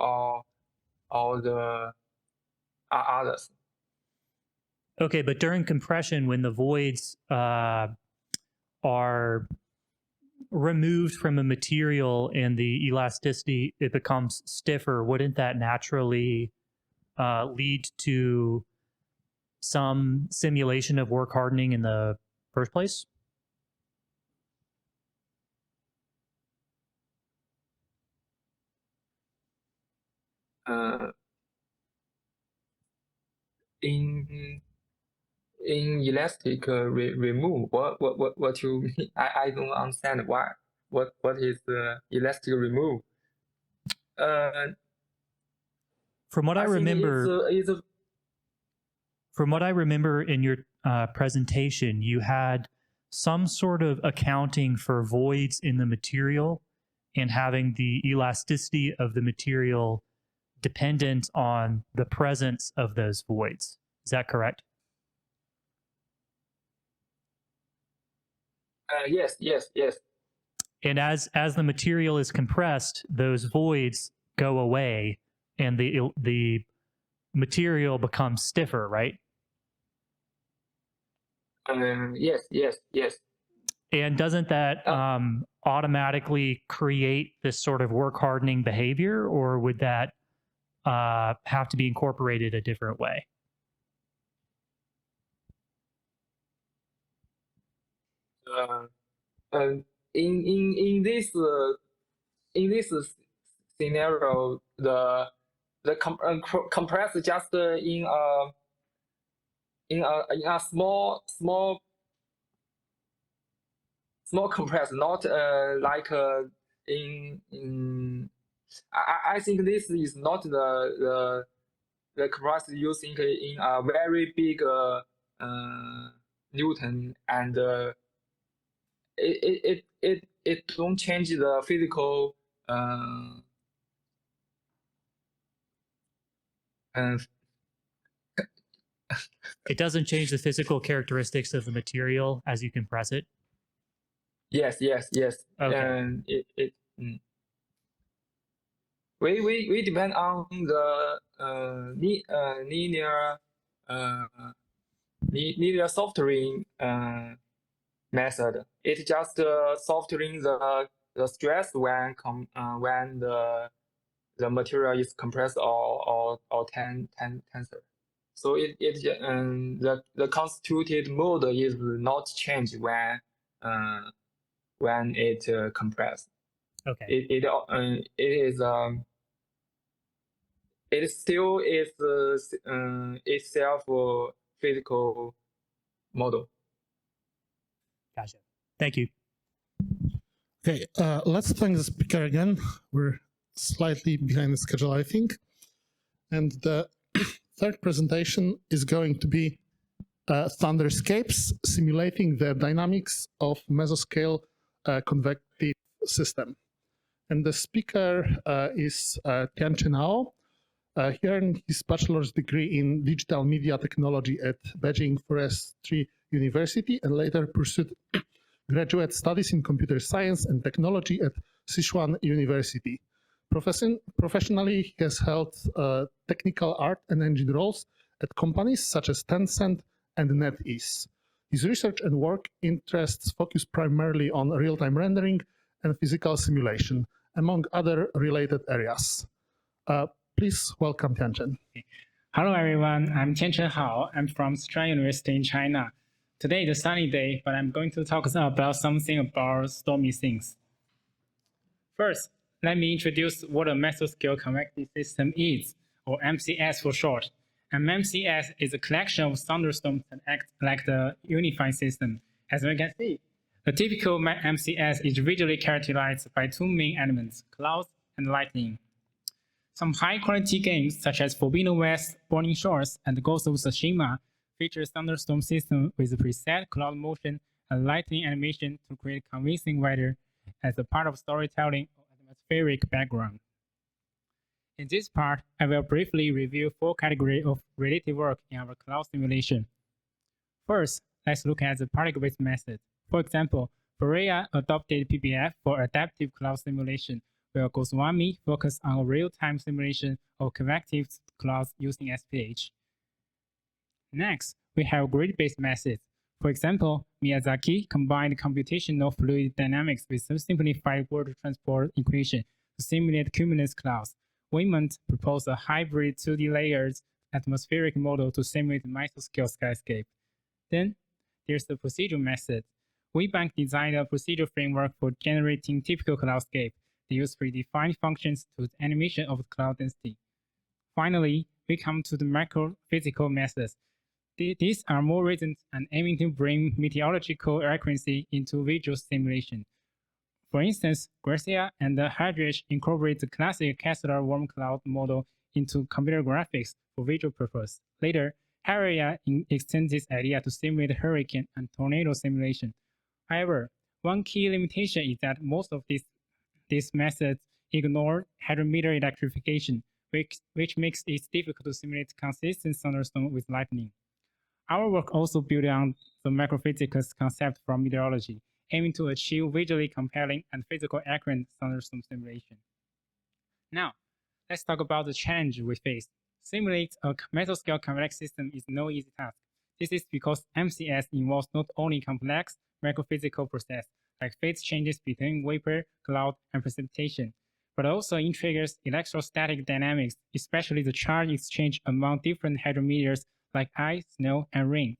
[SPEAKER 8] or the others.
[SPEAKER 9] Okay, but during compression, when the voids are removed from a material and the elasticity, it becomes stiffer, wouldn't that naturally lead to some simulation of work hardening in the first place?
[SPEAKER 8] In elastic remove, what you mean? I don't understand why. What is elastic remove?
[SPEAKER 9] From what I remember, from what I remember in your presentation, you had some sort of accounting for voids in the material and having the elasticity of the material dependent on the presence of those voids. Is that correct?
[SPEAKER 8] Yes.
[SPEAKER 9] And as the material is compressed, those voids go away and the material becomes stiffer, right?
[SPEAKER 8] Yes.
[SPEAKER 9] And doesn't that automatically create this sort of work hardening behavior, or would that have to be incorporated a different way?
[SPEAKER 8] In this scenario, the compress just in a small compress, not like in. I think this is not the compress using in a very big Newton, and it don't change the physical
[SPEAKER 9] It doesn't change the physical characteristics of the material as you compress it?
[SPEAKER 8] Yes.
[SPEAKER 9] Okay.
[SPEAKER 8] And we depend on the linear softering method. It just softering the stress when the material is compressed or tensor. So the constituted mode is not changed when it compressed.
[SPEAKER 9] Okay.
[SPEAKER 8] It still is itself a physical model.
[SPEAKER 9] Gotcha. Thank you.
[SPEAKER 1] Okay, let's thank the speaker again. We're slightly behind the schedule, I think. And the third presentation is going to be Thunderscapes, simulating the dynamics of mesoscale convective system. And the speaker is Tianchen Hao. He earned his bachelor's degree in digital media technology at Beijing Forestry University and later pursued graduate studies in computer science and technology at Sichuan University. Professionally, he has held technical art and engine roles at companies such as Tencent and NetEase. His research and work interests focus primarily on real-time rendering and physical simulation, among other related areas. Please welcome Tianchen.
[SPEAKER 10] Hello everyone, I'm Tianchen Hao. I'm from Sichuan University in China. Today is a sunny day, but I'm going to talk about something about stormy things. First, let me introduce what a mesoscale convective system is, or MCS for short. An MCS is a collection of thunderstorms that act like the unified system. As we can see, the typical MCS is visually characterized by two main elements, clouds and lightning. Some high-quality games, such as Forbidden West, Burning Shores, and Ghost of Tsushima, feature thunderstorm system with preset cloud motion and lightning animation to create convincing weather as a part of storytelling or atmospheric background. In this part, I will briefly review four categories of related work in our cloud simulation. First, let's look at the particle-based method. For example, Berea adopted PBF for adaptive cloud simulation, where Goswami focused on a real-time simulation of convective clouds using SPH. Next, we have grid-based methods. For example, Miyazaki combined computational fluid dynamics with some simplified word transport equation to simulate cumulus clouds. Wayment proposed a hybrid 2D layers atmospheric model to simulate mesoscale skyscape. Then, there's the procedural method. WeBank designed a procedural framework for generating typical cloudscape. They use predefined functions to the animation of cloud density. Finally, we come to the macrophysical methods. These are more recent and aiming to bring meteorological accuracy into visual simulation. For instance, Garcia and Hadrich incorporate the classic Kessler warm cloud model into computer graphics for visual purpose. Later, Harrier extends this idea to simulate hurricane and tornado simulation. However, one key limitation is that most of these methods ignore hydrometer electrification, which makes it difficult to simulate consistent thunderstorm with lightning. Our work also builds on the macrophysics concept from meteorology, aiming to achieve visually compelling and physical accurate thunderstorm simulation. Now, let's talk about the challenge we face. Simulate a mesoscale convex system is no easy task. This is because MCS involves not only complex macrophysical processes like phase changes between vapor, cloud, and precipitation, but also intrigues electrostatic dynamics, especially the charge exchange among different hydrometers like ice, snow, and rain.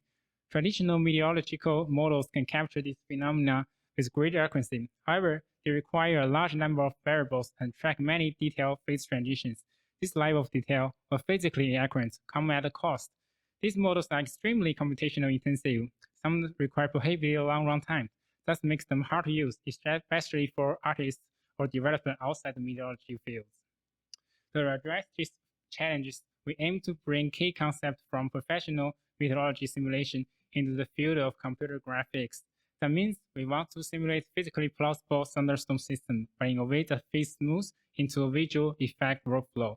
[SPEAKER 10] Traditional meteorological models can capture these phenomena with great accuracy. However, they require a large number of variables and track many detailed phase transitions. This level of detail, while physically accurate, come at a cost. These models are extremely computational intensive. Some require prohibitively long runtime. Thus makes them hard to use, especially for artists or developers outside the meteorology fields. To address these challenges, we aim to bring key concepts from professional meteorology simulation into the field of computer graphics. That means we want to simulate physically plausible thunderstorm systems by innovating a phase smooth into a visual effect workflow.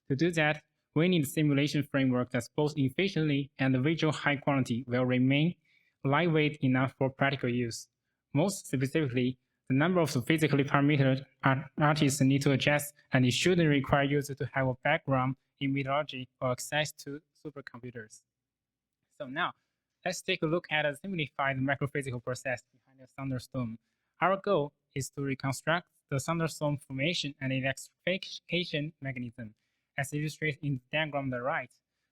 [SPEAKER 10] To do that, we need a simulation framework that's both efficiently and visual high quality will remain lightweight enough for practical use. Most specifically, the number of physically parametered artists need to adjust, and it shouldn't require users to have a background in meteorology or access to supercomputers. So now, let's take a look at a simplified macrophysical process behind a thunderstorm. Our goal is to reconstruct the thunderstorm formation and electrification mechanism, as illustrated in the diagram on the right.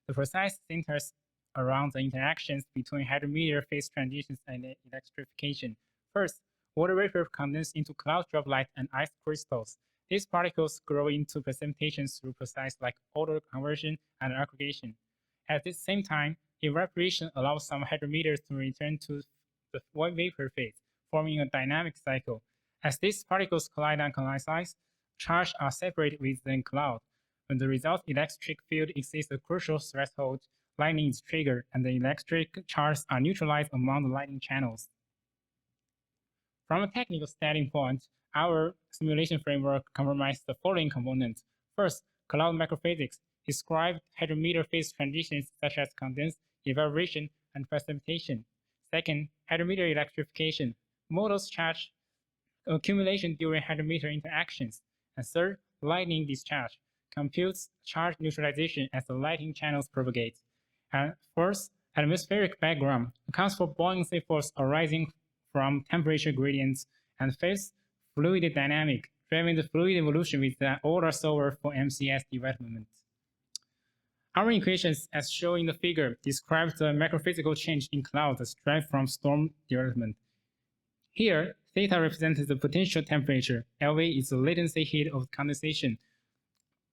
[SPEAKER 10] The process centers around the interactions between hydrometer phase transitions and electrification. First, water vapor condenses into cloud droplets and ice crystals. These particles grow into precipitation through processes like odor conversion and aggregation. At the same time, evaporation allows some hydrometers to return to the vapor phase, forming a dynamic cycle. As these particles collide and coincide, charges are separated within cloud. When the result electric field exceeds a crucial threshold, lightning is triggered, and the electric charges are neutralized among the lightning channels. From a technical standpoint, our simulation framework comprises the following components. First, cloud macrophysics describes hydrometer phase transitions such as condensation, evaporation, and precipitation. Second, hydrometer electrification models charge accumulation during hydrometer interactions. And third, lightning discharge computes charge neutralization as the lightning channels propagate. And fourth, atmospheric background accounts for buoyancy force arising from temperature gradients, and fifth, fluid dynamic, driving the fluid evolution with the order solver for MCS development. Our equations, as shown in the figure, describe the macrophysical change in clouds derived from storm development. Here, theta represents the potential temperature, LV is the latency heat of condensation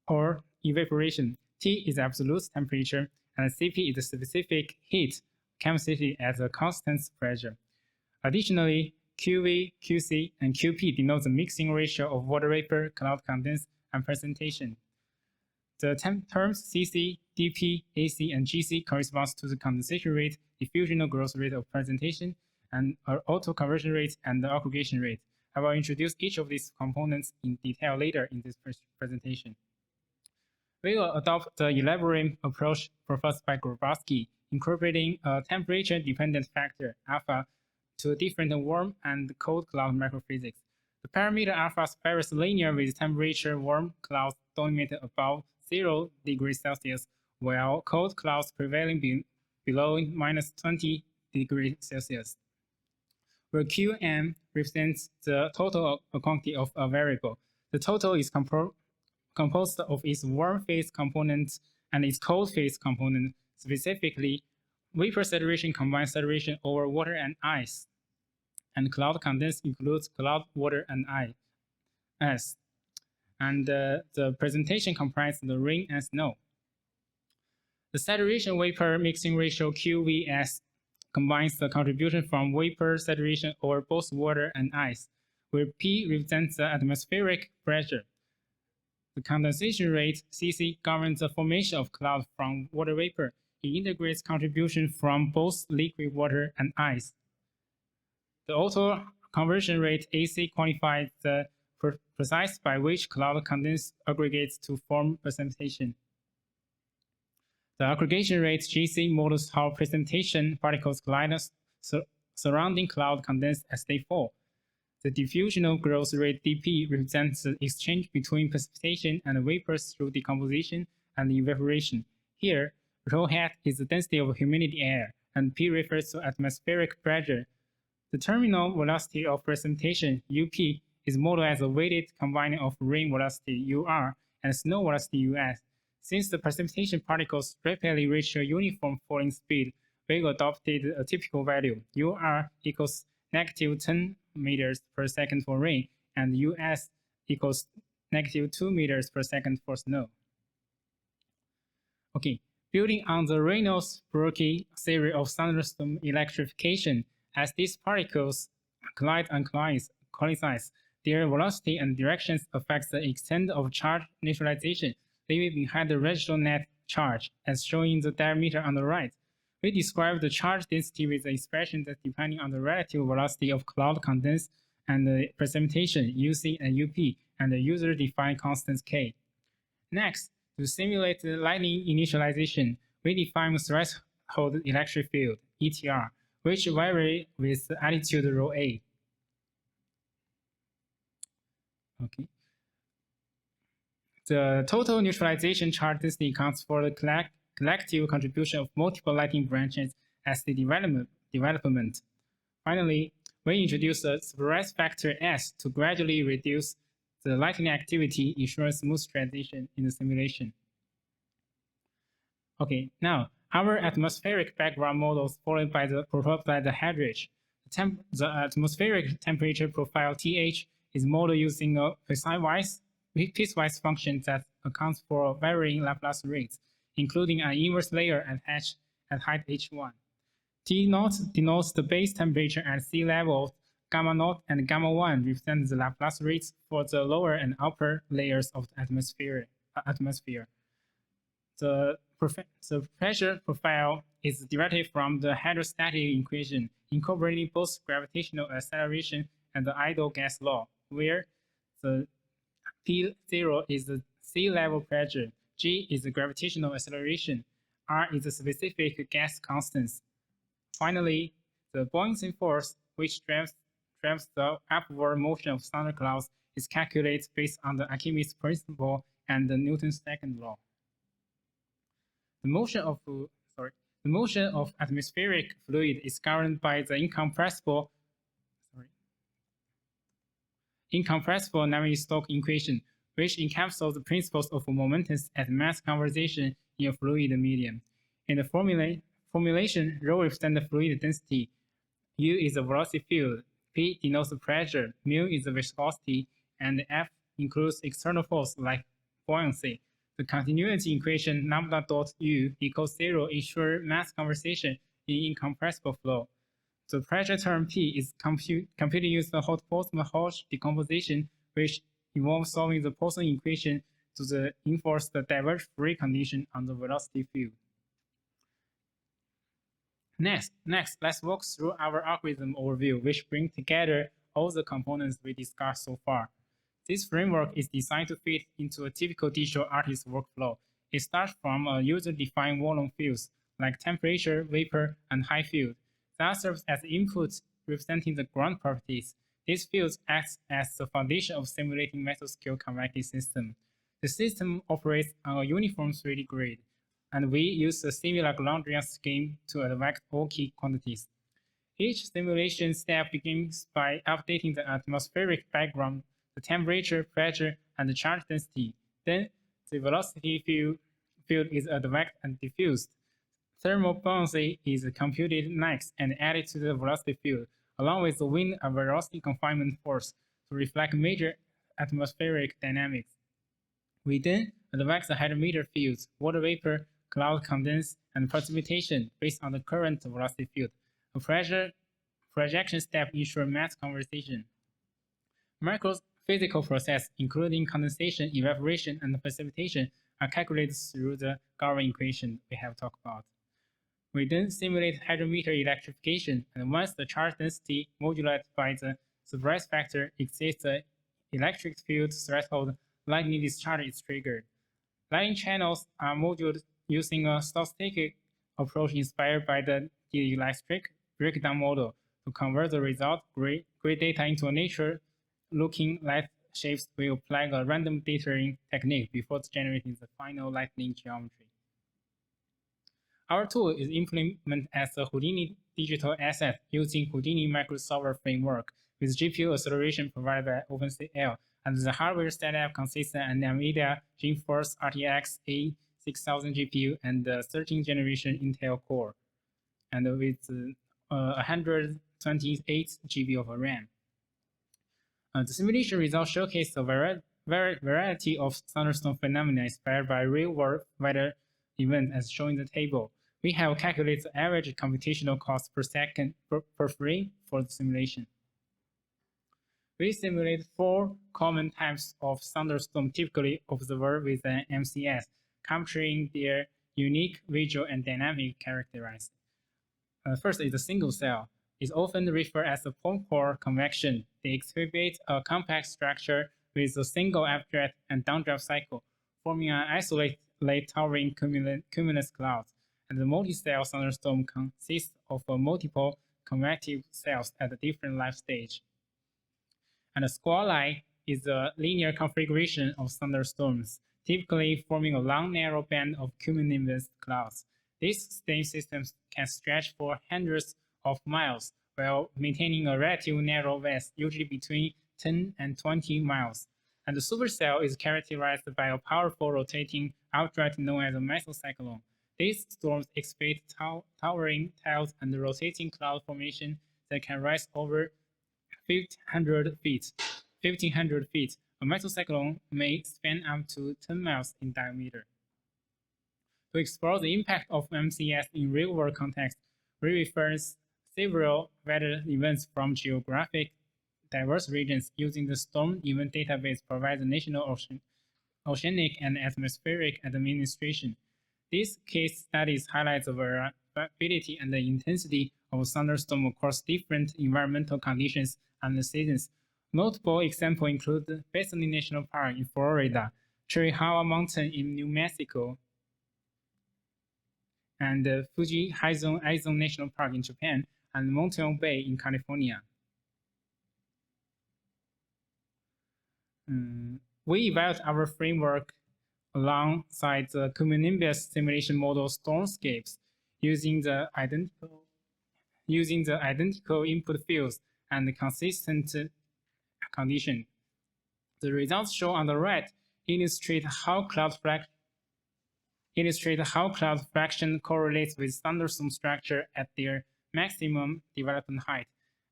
[SPEAKER 10] or evaporation, T is absolute temperature, and Cp is the specific heat capacity at a constant pressure. Additionally, QV, QC, and QP denote the mixing ratio of water vapor, cloud condense, and precipitation. The terms Cc, dP, Ac, and Gc corresponds to the condensation rate, diffusional growth rate of precipitation, and auto-conversion rate and the aggregation rate. I will introduce each of these components in detail later in this presentation. We will adopt the elaborate approach proposed by Grabowski, incorporating a temperature-dependent factor, alpha, to different warm and cold cloud macrophysics. The parameter alpha varies linear with temperature warm clouds dominated above 0 degrees Celsius, while cold clouds prevailing below -20 degrees Celsius, where Qm represents the total quantity of a variable. The total is composed of its warm phase component and its cold phase component, specifically vapor saturation combines saturation over water and ice, and cloud condense includes cloud, water, and ice. And the presentation comprises the rain and snow. The saturation vapor mixing ratio QVS combines the contribution from vapor saturation over both water and ice, where P represents the atmospheric pressure. The condensation rate, Cc, governs the formation of cloud from water vapor. It integrates contribution from both liquid water and ice. The auto-conversion rate, Ac, quantifies the precise by which cloud condense aggregates to form precipitation. The aggregation rate, Gc, models how precipitation particles glide surrounding cloud condense as they fall. The diffusional growth rate, dP, represents the exchange between precipitation and vapors through decomposition and evaporation. Here, rho hat is the density of humidity air, and P refers to atmospheric pressure. The terminal velocity of precipitation, UP, is modeled as a weighted combining of rain velocity, UR, and snow velocity, US. Since the precipitation particles rapidly reach a uniform falling speed, we adopted a typical value, UR equals -10 meters per second for rain, and US equals -2 meters per second for snow. Okay, building on the Reynolds-Brockie theory of thunderstorm electrification, as these particles collide and coincide, their velocity and directions affect the extent of charge neutralization, leaving behind the residual net charge, as shown in the diameter on the right. We describe the charge density with the expression that depending on the relative velocity of cloud condense and the precipitation, UC and UP, and the user-defined constant K. Next, to simulate the lightning initialization, we define threshold electric field, ETR, which vary with altitude rho A. Okay. The total neutralization charge density accounts for the collective contribution of multiple lightning branches as the development. Finally, we introduce a surprise factor S to gradually reduce the lightning activity, ensuring smooth transition in the simulation. Okay, now our atmospheric background models followed by the proposed by the Hadrich. The atmospheric temperature profile TH is modeled using a piecewise function that accounts for varying Laplace rates, including an inverse layer at height h1. T0 denotes the base temperature at sea level. Gamma 0 and gamma 1 represent the Laplace rates for the lower and upper layers of the atmosphere. The pressure profile is derived from the hydrostatic equation, incorporating both gravitational acceleration and the ideal gas law, where the P0 is the sea level pressure, G is the gravitational acceleration, R is the specific gas constants. Finally, the buoyancy force, which drives the upward motion of thunderclouds, is calculated based on the Archimedes principle and the Newton's second law. The motion of atmospheric fluid is governed by the incompressible Navier-Stokes equation, which encapsulates the principles of momentum at mass conservation in a fluid medium. In the formulation, rho represents the fluid density, U is the velocity field, P denotes the pressure, mu is the viscosity, and F includes external force like buoyancy. The continuity equation lambda dot U equals 0 ensure mass conservation in incompressible flow. The pressure term P is computed using the Hot-Boltzmann-Hodge decomposition, which involves solving the Poisson equation to enforce the diverged free condition on the velocity field. Next, let's walk through our algorithm overview, which brings together all the components we discussed so far. This framework is designed to fit into a typical digital artist workflow. It starts from a user-defined volume fields like temperature, vapor, and height field. That serves as inputs representing the ground properties. These fields act as the foundation of simulating mesoscale convective system. The system operates on a uniform 3D grid, and we use a similar Glandrian scheme to evaluate all key quantities. Each simulation step begins by updating the atmospheric background, the temperature, pressure, and the charge density. Then, the velocity field is advanced and diffused. Thermal buoyancy is computed next and added to the velocity field, along with the wind and velocity confinement force to reflect major atmospheric dynamics. We then advance the hydrometer fields, water vapor, cloud condense, and precipitation based on the current velocity field. A pressure projection step ensures mass conservation. Microphysical processes, including condensation, evaporation, and precipitation, are calculated through the Garvin equation we have talked about. We then simulate hydrometer electrification, and once the charge density modulated by the surprise factor exceeds the electric field threshold, lightning discharge is triggered. Lightning channels are modeled using a stochastic approach inspired by the electric breakdown model to convert the result grid data into a nature-looking light shapes. We apply a random dataing technique before generating the final lightning geometry. Our tool is implemented as a Houdini digital asset using Houdini microsolver framework with GPU acceleration provided by OpenCL, and the hardware setup consists of an NVIDIA GeForce RTX A6000 GPU and the 13th generation Intel Core, and with 128 GB of RAM. The simulation results showcase a variety of thunderstorm phenomena inspired by real-world weather events as shown in the table. We have calculated the average computational cost per second per frame for the simulation. We simulate 4 common types of thunderstorm typically observed with an MCS, capturing their unique visual and dynamic characteristics. First is a single cell. It's often referred as a point core convection. They exhibit a complex structure with a single updraft and downdraft cycle, forming an isolated towering cumulus cloud. And the multi-cell thunderstorm consists of multiple convective cells at a different life stage. And a squall-line is a linear configuration of thunderstorms, typically forming a long, narrow band of cumulonimbus clouds. These stage systems can stretch for hundreds of miles while maintaining a relatively narrow vest, usually between 10 and 20 miles. And the supercell is characterized by a powerful rotating updraft known as a mesocyclone. These storms exhibit towering tiles and rotating cloud formation that can rise over 1,500 feet. A mesocyclone may span up to 10 miles in diameter. To explore the impact of MCS in real-world context, we reference several weather events from geographic diverse regions using the storm event database provided the National Oceanic and Atmospheric Administration. These case studies highlight the variability and the intensity of thunderstorms across different environmental conditions and seasons. Notable examples include Bethany National Park in Florida, Chiricahua Mountain in New Mexico, and Fuji Aizon National Park in Japan, and Mountain Bay in California. We evaluate our framework alongside the cumulonimbus simulation model Stormscapes using the identical input fields and consistent condition. The results shown on the right illustrate how cloud illustrate how cloud fraction correlates with thunderstorm structure at their maximum development height,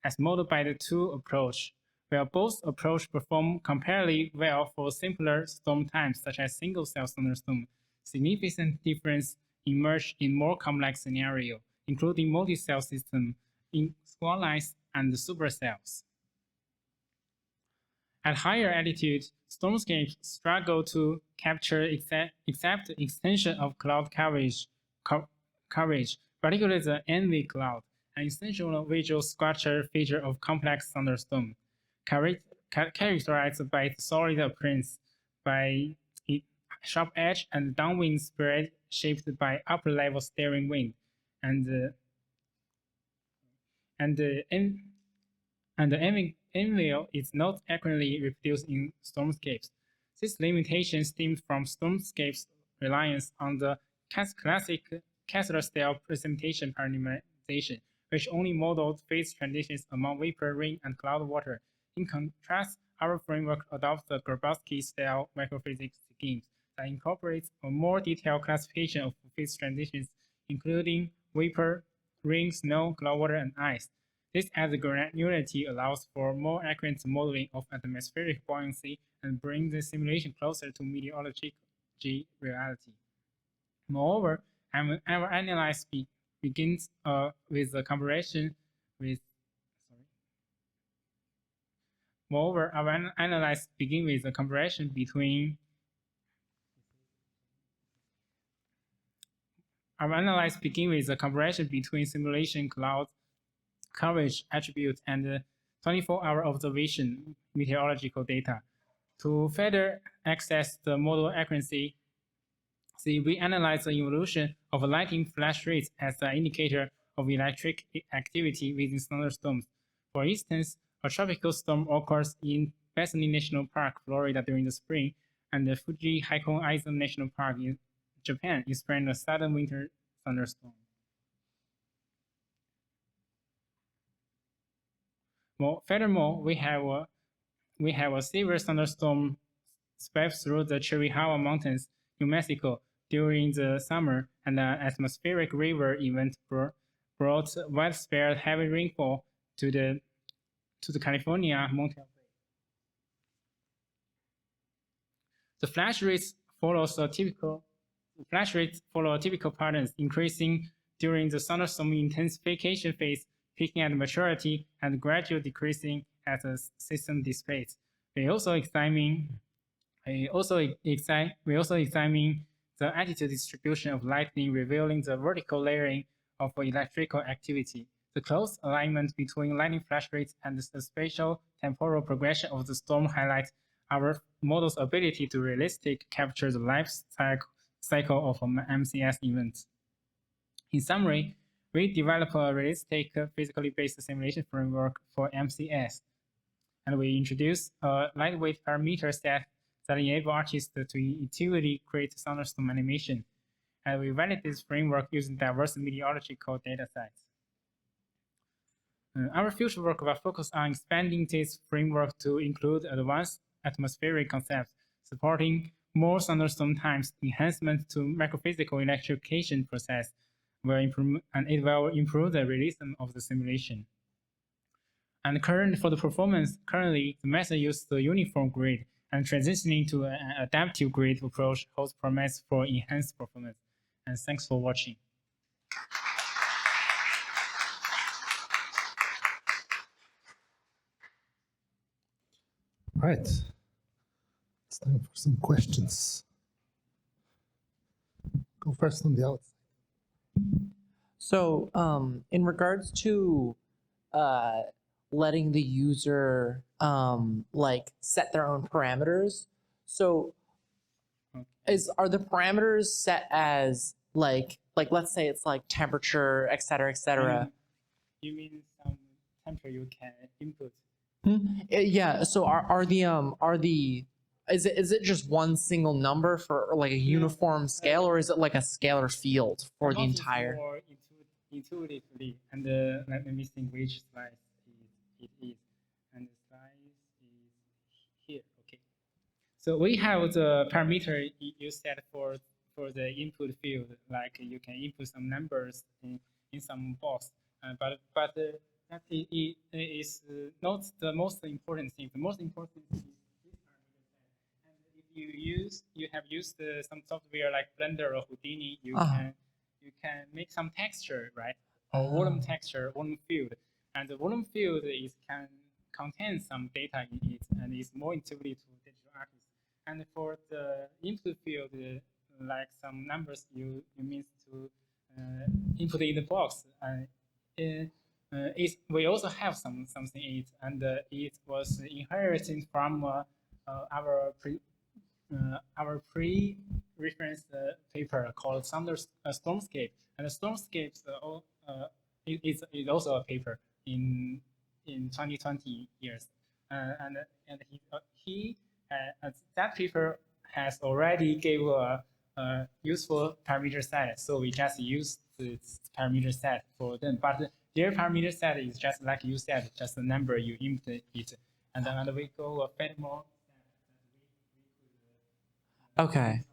[SPEAKER 10] as modeled by the two approach, where both approaches perform comparatively well for simpler storm types such as single-cell thunderstorm. Significant difference emerge in more complex scenarios, including multi-cell systems, in squall lines and supercells. At higher altitude, stormscapes struggle to capture except extension of cloud coverage, particularly the NV cloud, an essential visual structure feature of complex thunderstorm, characterized by its solid appearance, by its sharp edge and downwind spread shaped by upper-level steering wind, and the enveil is not accurately reproduced in stormscapes. This limitation stems from stormscapes' reliance on the classic Kessler-style precipitation parameterization, which only modeled phase transitions among vapor, rain, and cloud water. In contrast, our framework adopts the Grabowski-style microphysics schemes that incorporates a more detailed classification of phase transitions, including vapor, rain, snow, cloud water, and ice. This added granularity allows for more accurate modeling of atmospheric buoyancy and brings the simulation closer to meteorological reality. Moreover, our analysis begins with the comparison with between simulation cloud coverage attributes and 24-hour observation meteorological data. To further access the model accuracy, we analyze the evolution of lightning flash rates as an indicator of electric activity within thunderstorms. For instance, a tropical storm occurs in Bethany National Park, Florida during the spring, and the Fuji Haikon-Aizen National Park in Japan experience a sudden winter thunderstorm. Furthermore, we have a severe thunderstorm swept through the Chirihua Mountains, New Mexico, during the summer, and an atmospheric river event brought widespread heavy rainfall to the California mountain. The flash rates follow a typical patterns, increasing during the thunderstorm intensification phase, peaking at maturity, and gradually decreasing as the system dissipates. We also examine the attitude distribution of lightning, revealing the vertical layering of electrical activity. The close alignment between lightning flash rates and the spatial temporal progression of the storm highlights our model's ability to realistically capture the life cycle of an MCS event. In summary, we develop a realistic physically based simulation framework for MCS, and we introduce a lightweight parameter set that enable artists to intuitively create thunderstorm animation, and we validate this framework using diverse meteorological data sets. Our future work will focus on expanding this framework to include advanced atmospheric concepts, supporting more thunderstorm times, enhancement to microphysical electrification process, and it will improve the realism of the simulation. And for the performance, currently the method uses the uniform grid, and transitioning to an adaptive grid approach holds promise for enhanced performance. And thanks for watching.
[SPEAKER 1] Right. It's time for some questions. Go first on the outside.
[SPEAKER 11] So, in regards to letting the user like set their own parameters, so are the parameters set as like let's say it's like temperature, et cetera?
[SPEAKER 10] You mean some temperature you can input?
[SPEAKER 11] Yeah. So is it just one single number for like a uniform scale, or is it like a scalar field for the entire?
[SPEAKER 10] More intuitively, and let me think which slide it is, and the slide is here. Okay. So we have the parameter you set for for the input field, like you can input some numbers in some box, but that is not the most important thing. The most important thing is this parameter set. And if you have used some software like Blender or Houdini, you can make some texture, right? Or volume texture, volume field, and the volume field can contain some data in it, and is more intuitive to digital artists. And for the input field, like some numbers you mean to input in the box, we also have something in it, and it was inherited from our pre-reference paper called Stormscape, and the Stormscapes is also a paper in 2020 years, and that paper has already gave a useful parameter set, so we just use this parameter set for them. But their parameter set is just like you said, just a number you input it, and then we go a bit more.
[SPEAKER 11] Okay.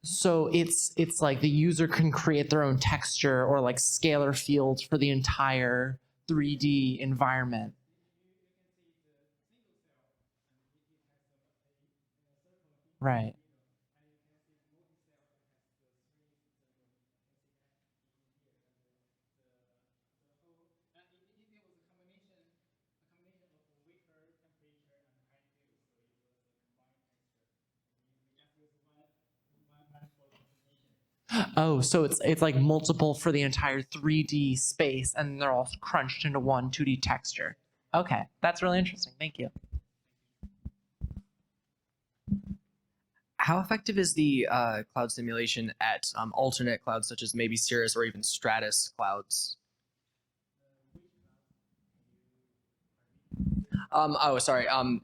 [SPEAKER 11] So it's like the user can create their own texture or like scalar fields for the entire 3D environment. Right. Oh, so it's like multiple for the entire 3D space, and they're all crunched into one 2D texture. Okay, that's really interesting. Thank you.
[SPEAKER 4] How effective is the cloud simulation at alternate clouds, such as maybe Cirrus or even Stratus clouds?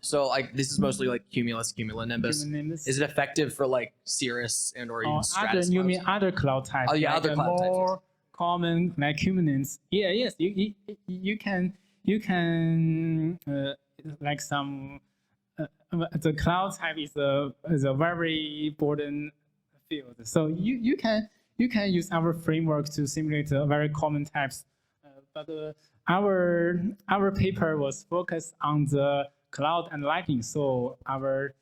[SPEAKER 4] So like this is mostly like cumulonimbus. Is it effective for like Cirrus and or even Stratus?
[SPEAKER 10] You mean other cloud types?
[SPEAKER 4] Oh yeah,
[SPEAKER 10] like
[SPEAKER 4] other cloud types.
[SPEAKER 10] More common like cumulonimbus. Yeah, yes, you can like some. The cloud type is a very important field, so you can use our framework to simulate very common types, but our paper was focused on the cloud and lightning, so our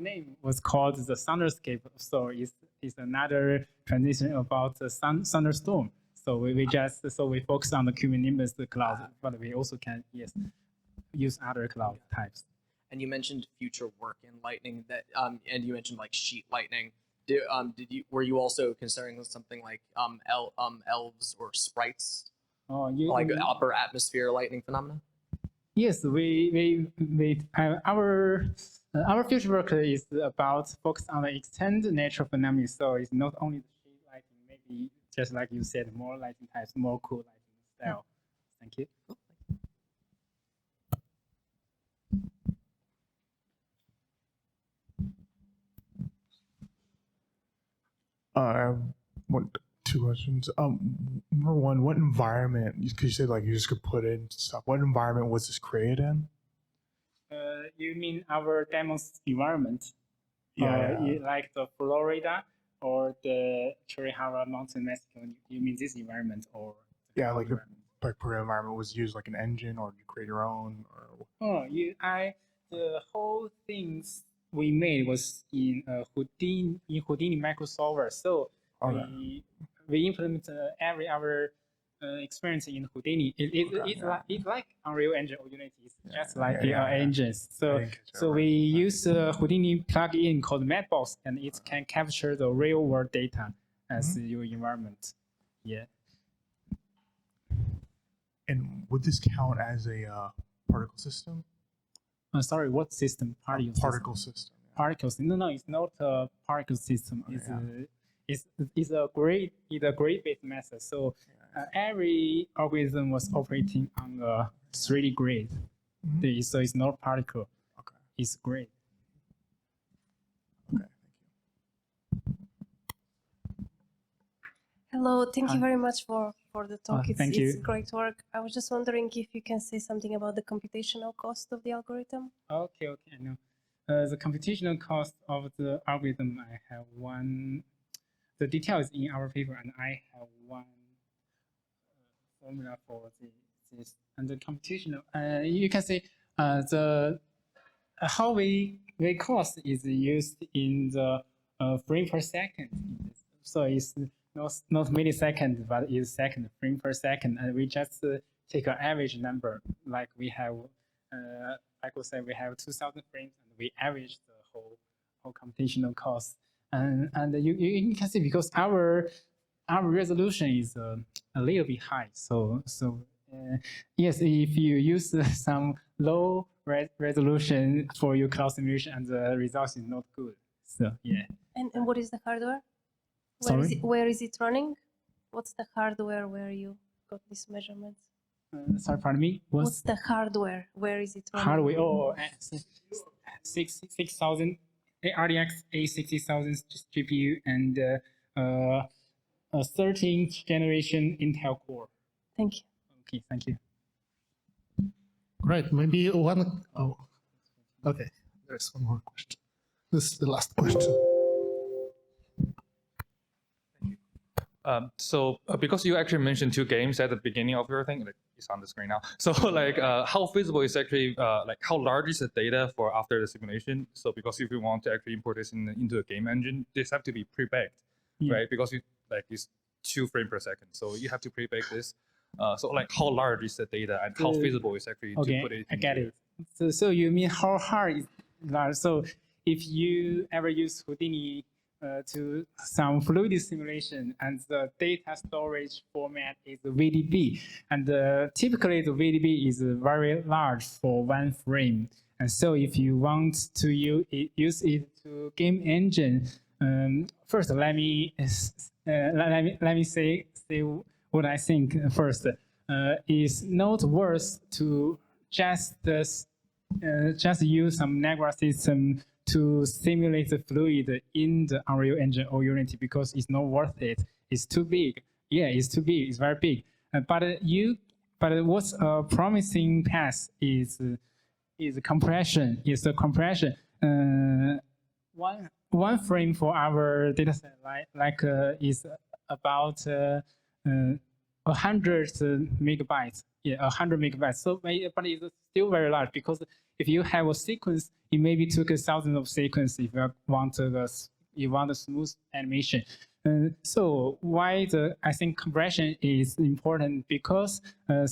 [SPEAKER 10] name was called the thunderscape. So it's another transition about the thunderstorm. So we focus on the cumulonimbus cloud, but we also can use other cloud types.
[SPEAKER 4] And you mentioned future work in lightning that and you mentioned like sheet lightning. Were you also considering something like elves or sprites? Like upper atmosphere lightning phenomena?
[SPEAKER 10] Yes, our future work is about focus on the extended natural phenomena. So it's not only the sheet lightning, maybe just like you said, more lightning types, more cool lightning style. Thank you.
[SPEAKER 12] I have two questions. Number one, what environment? Because you said like you just could put in stuff. What environment was this created in?
[SPEAKER 10] You mean our demo's environment?
[SPEAKER 12] Yeah.
[SPEAKER 10] Like the Florida or the Chirihara Mountain, Mexico. You mean this environment or?
[SPEAKER 12] Yeah, like the program environment was used like an engine, or you create your own, or.
[SPEAKER 10] The whole things we made was in Houdini microsolver. So we implement our experience in Houdini. It's like Unreal Engine or Unity. It's just like the engines. So we use a Houdini plugin called Matbox, and it can capture the real world data as your environment. Yeah.
[SPEAKER 12] And would this count as a particle system?
[SPEAKER 10] Sorry, what system?
[SPEAKER 12] Particle system.
[SPEAKER 10] Particle system. No, it's not a particle system. It's a grid-based method. So every algorithm was operating on a 3D grid. So it's not particle.
[SPEAKER 12] Okay.
[SPEAKER 10] It's grid.
[SPEAKER 12] Okay.
[SPEAKER 13] Hello, thank you very much for the talk. It's great work. I was just wondering if you can say something about the computational cost of the algorithm.
[SPEAKER 10] Okay, I know. the computational cost of the algorithm, I have one. The details in our paper, and I have one formula for this. And the computational, you can see the how we cost is used in the frame per second. So it's not millisecond, but it's second, frame per second, and we just take an average number. Like we have, like we said, we have 2,000 frames, and we average the whole computational cost. And you can see because our resolution is a little bit high. So yes, if you use some low resolution for your cloud simulation, and the results is not good. So yeah.
[SPEAKER 13] And what is the hardware? Where is it running? What's the hardware where you got these measurements?
[SPEAKER 10] Sorry, pardon me.
[SPEAKER 13] What's the hardware? Where is it running?
[SPEAKER 10] Hardware. Oh, 6,000 RDX A60000 GPU and a 13th generation Intel Core.
[SPEAKER 13] Thank you.
[SPEAKER 10] Okay, thank you.
[SPEAKER 1] Right, maybe one. Oh, okay. There's one more question. This is the last question.
[SPEAKER 14] Because you actually mentioned 2 games at the beginning of your thing, like it's on the screen now. So like how feasible is actually like how large is the data for after the simulation? So because if you want to actually import this into a game engine, this have to be pre-baked, right? Because it's 2 frames per second, so you have to pre-bake this. So like how large is the data and how feasible is actually to put it?
[SPEAKER 10] I get it. So you mean how hard is large? So if you ever use Houdini to some fluid simulation, and the data storage format is VDB, and typically the VDB is very large for 1 frame. And so if you want to use it to game engine, first let me say what I think first. Is not worth to just use some Negra system to simulate the fluid in the Unreal Engine or Unity, because it's not worth it. It's too big. Yeah, it's too big. It's very big. But what's a promising path is compression. Is the compression. One frame for our dataset is about 100 megabytes. Yeah, 100 megabytes. So, but it's still very large, because if you have a sequence, it maybe took 1,000 of sequence if you want a smooth animation. So why I think compression is important, because I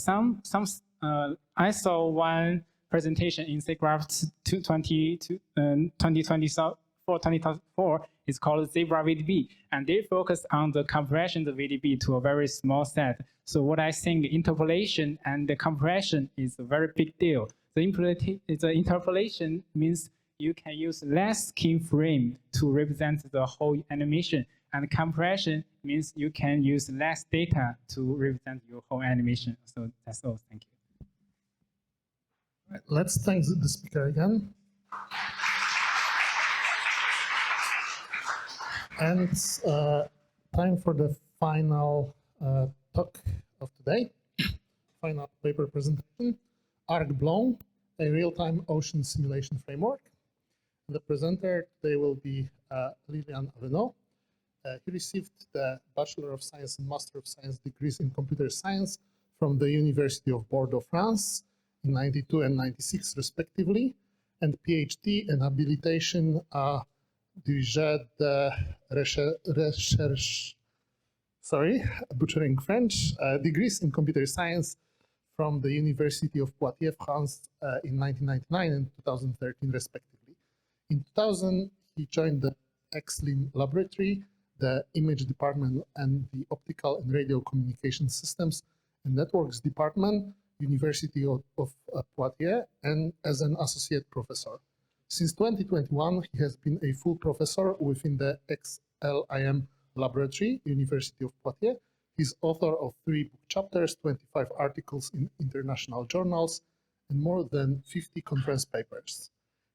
[SPEAKER 10] saw one presentation in SIGGRAPH 2024. It's called Zebra VDB, and they focus on the compression of VDB to a very small set. So what I think, interpolation and the compression is a very big deal. The interpolation means you can use less keyframe to represent the whole animation, and compression means you can use less data to represent your whole animation. So that's all. Thank you.
[SPEAKER 1] Right, let's thank the speaker again. And time for the final talk of today, final paper presentation, ArcBlown, a real-time ocean simulation framework. The presenter today will be Lilian Avenot. He received the Bachelor of Science and Master of Science degrees in Computer Science from the University of Bordeaux, France, in 92 and 96 respectively, and PhD and habilitation dirigé de recherche, sorry, butchering French, degrees in Computer Science from the University of Poitiers, France, in 1999 and 2013 respectively. In 2000, he joined the XLIM laboratory, the image department, and the optical and radio communication systems and networks department, University of Poitiers, and as an associate professor. Since 2021, he has been a full professor within the XLIM laboratory, University of Poitiers. He's author of 3 book chapters, 25 articles in international journals, and more than 50 conference papers.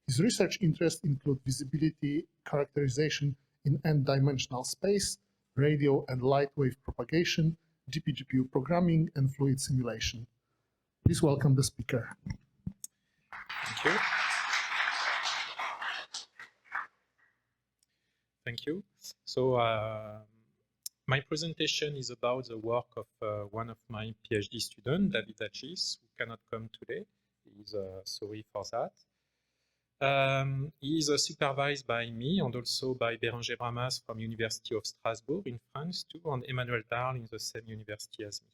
[SPEAKER 1] His research interests include visibility characterization in n-dimensional space, radio and light wave propagation, GPGPU programming, and fluid simulation. Please welcome the speaker.
[SPEAKER 15] Thank you. Thank you. So my presentation is about the work of one of my PhD students, David Achis, who cannot come today. He's sorry for that. He is supervised by me and also by Bérenger Bramas from University of Strasbourg in France too, and Emmanuel Darl in the same university as me.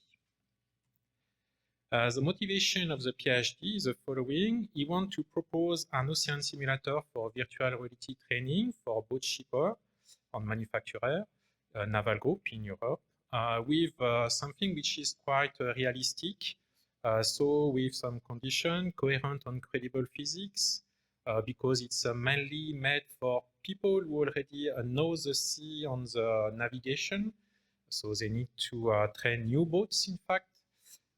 [SPEAKER 15] The motivation of the PhD is the following. He wants to propose an ocean simulator for virtual reality training for boat shipper and manufacturer, naval group in Europe, with something which is quite realistic. So with some condition, coherent and credible physics, because it's mainly made for people who already know the sea and the navigation. So they need to train new boats, in fact.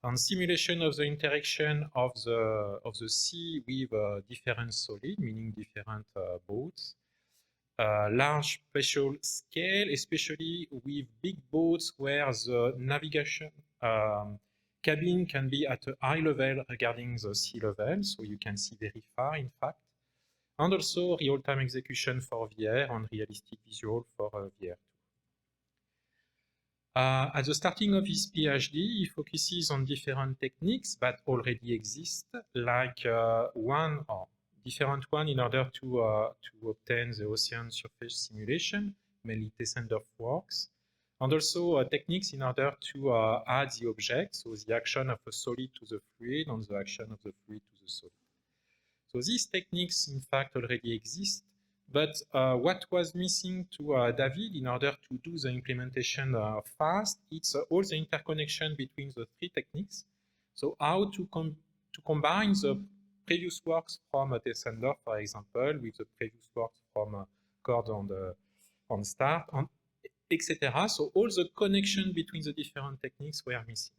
[SPEAKER 15] And simulation of the interaction of the sea with different solid, meaning different boats. Large spatial scale, especially with big boats where the navigation cabin can be at a high level regarding the sea level, so you can see very far, in fact. And also real-time execution for VR and realistic visual for VR. At the starting of his PhD, he focuses on different techniques that already exist, like different one in order to obtain the ocean surface simulation, mainly Tessendorf works, and also techniques in order to add the object, so the action of a solid to the fluid and the action of the fluid to the solid. So these techniques, in fact, already exist. But what was missing to David in order to do the implementation fast, it's all the interconnection between the three techniques. So how to combine the previous works from Tessendorf, for example, with the previous works from Cord on Start, etc. So all the connection between the different techniques were missing.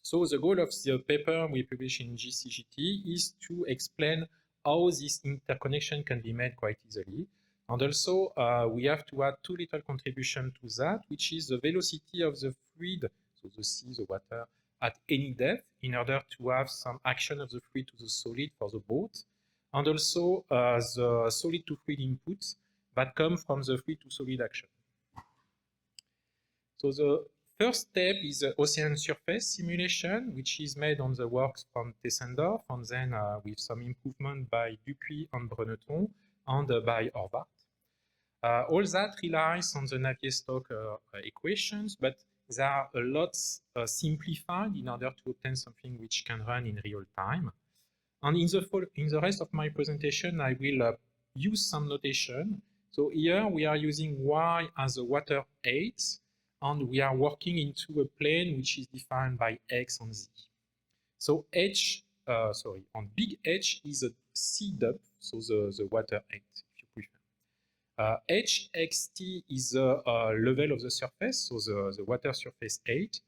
[SPEAKER 15] So the goal of the paper we published in GCGT is to explain how this interconnection can be made quite easily. And also, we have to add two little contribution to that, which is the velocity of the fluid, so the sea, the water, at any depth, in order to have some action of the fluid to the solid for the boat, and also the solid to fluid inputs that come from the fluid to solid action. So the first step is the ocean surface simulation, which is made on the works from Tessendorf, and then with some improvement by Dupuis and Breneton, and by Horvath. All that relies on the Navier-Stokes equations, but they are a lot simplified in order to obtain something which can run in real time. And in the rest of my presentation, I will use some notation. So here we are using y as a water 8, and we are working into a plane which is defined by x and z. So on big H is a sea depth, so the water 8, if you prefer. Hxt is the level of the surface, so the water surface 8,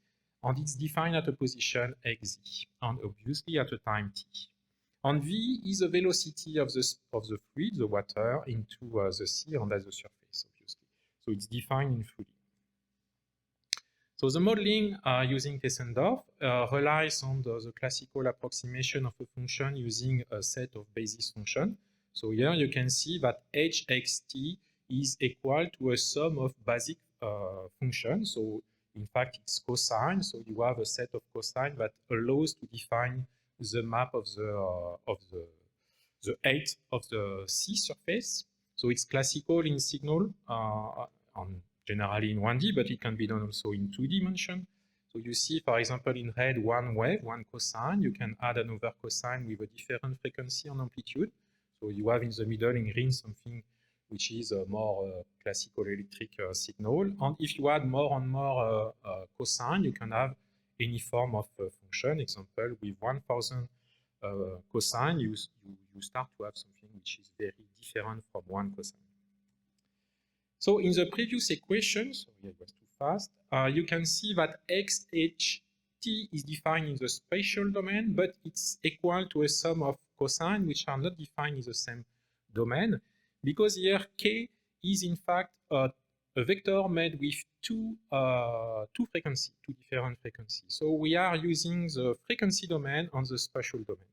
[SPEAKER 15] and it's defined at a position xz, and obviously at a time t. And v is the velocity of the fluid, the water, into the sea and at the surface, obviously. So it's defined in fluid. So the modeling using Tessendorf relies on the classical approximation of a function using a set of basis functions. So here you can see that hxt is equal to a sum of basic functions. So in fact, it's cosine. So you have a set of cosine that allows to define the map of the height of the sea surface. So it's classical in signal generally in 1D, but it can be done also in 2 dimensions. So you see, for example, in red, one wave, one cosine. You can add another cosine with a different frequency and amplitude. So you have in the middle in green something which is a more classical electric signal. And if you add more and more cosine, you can have any form of function. Example, with 1000 cosine, you start to have something which is very different from one cosine. So in the previous equation, sorry, it was too fast, you can see that xht is defined in the spatial domain, but it's equal to a sum of cosine, which are not defined in the same domain, because here k is in fact a vector made with two different frequencies. So we are using the frequency domain and the spatial domain.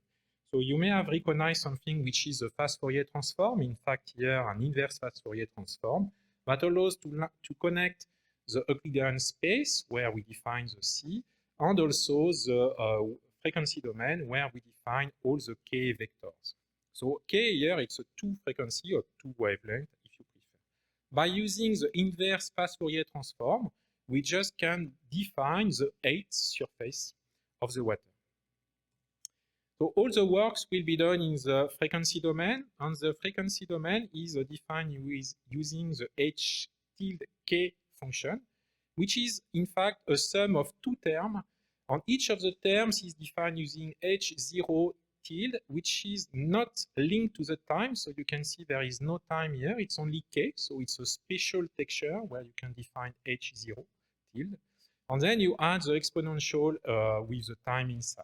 [SPEAKER 15] So you may have recognized something which is a fast Fourier transform. In fact, here an inverse fast Fourier transform that allows to connect the Euclidean space where we define the C, and also the frequency domain where we define all the K vectors. So K here, it's a 2 frequency or 2 wavelength, if you prefer. By using the inverse fast Fourier transform, we just can define the 8th surface of the water. So all the works will be done in the frequency domain, and the frequency domain is defined with using the h tilde k function, which is in fact a sum of 2 terms, and each of the terms is defined using h0 tilde, which is not linked to the time. So you can see there is no time here, it's only k, so it's a special texture where you can define h0 tilde, and then you add the exponential with the time inside.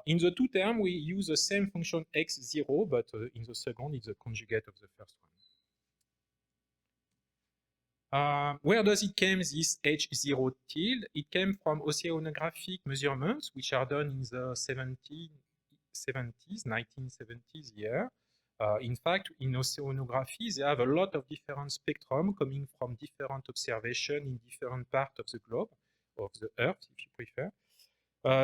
[SPEAKER 15] In the 2 terms, we use the same function x0, but in the second, it's the conjugate of the first one. Where does it come, this h0 tilde? It came from oceanographic measurements, which are done in the 1970s here. In fact, in oceanography, they have a lot of different spectrum coming from different observations in different parts of the globe, of the Earth, if you prefer.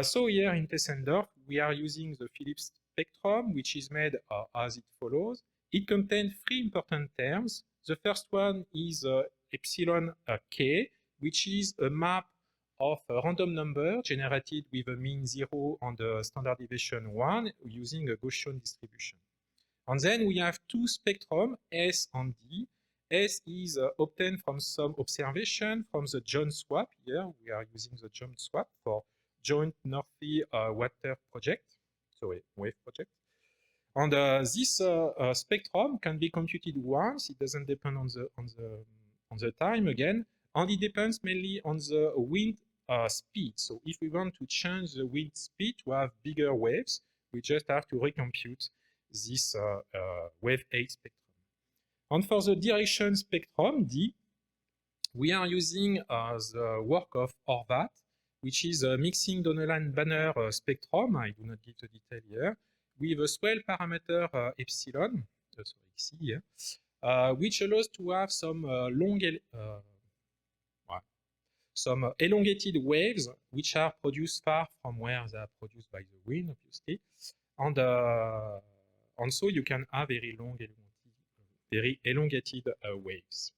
[SPEAKER 15] So here in Tessendorf, we are using the Philips spectrum, which is made as it follows. It contains 3 important terms. The first one is epsilon k, which is a map of a random number generated with a mean 0 and a standard deviation 1 using a Gaussian distribution. And then we have 2 spectrum, S and D. S is obtained from some observation from the joint swap. Here we are using the joint swap for Joint North-Sea Water Project, sorry, WAVE project. And this spectrum can be computed once. It doesn't depend on the time again, and it depends mainly on the wind speed. So if we want to change the wind speed to have bigger waves, we just have to recompute this wave 8 spectrum. And for the direction spectrum, D, we are using the work of Horvath, which is a mixing Donnellan-Banner spectrum, I do not give the detail here, with a swell parameter epsilon, sorry, Xi here, which allows to have some elongated waves, which are produced far from where they are produced by the wind, obviously, and so you can have very elongated waves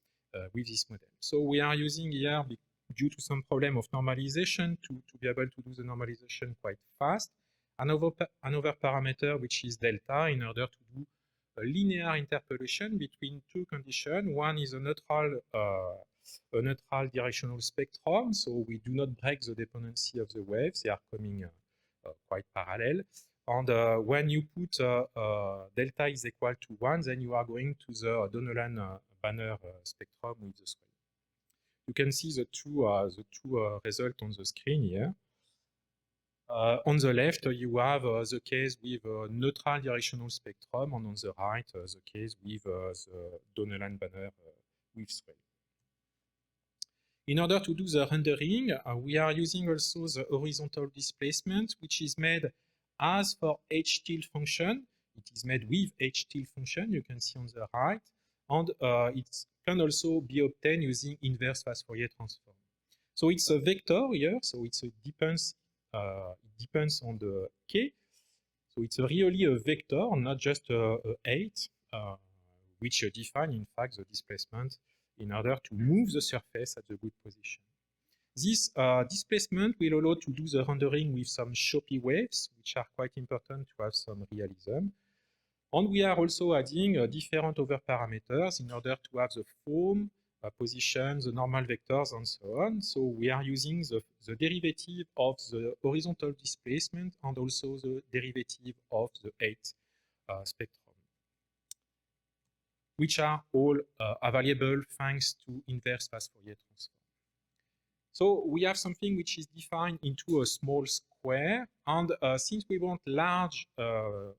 [SPEAKER 15] with this model. So we are using here, due to some problem of normalization, to be able to do the normalization quite fast, another parameter which is delta, in order to do a linear interpolation between 2 conditions. One is a neutral directional spectrum, so we do not break the dependency of the waves, they are coming quite parallel. And when you put delta is equal to 1, then you are going to the Donnellan-Banner spectrum with the swell. You can see the two results on the screen here. On the left, you have the case with a neutral directional spectrum, and on the right, the case with the Donnellan-Banner with swell. In order to do the rendering, we are using also the horizontal displacement, which is made as for h tilde function. It is made with h tilde function, you can see on the right, and it can also be obtained using inverse fast Fourier transform. So it's a vector here, so it depends on the k. So it's really a vector, not just a 8, which define in fact the displacement in order to move the surface at the good position. This displacement will allow to do the rendering with some choppy waves, which are quite important to have some realism. And we are also adding different other parameters in order to have the foam, position, the normal vectors, and so on. So we are using the derivative of the horizontal displacement and also the derivative of the 8 spectrum, which are all available thanks to inverse fast Fourier transform. So we have something which is defined into a small square, and since we want large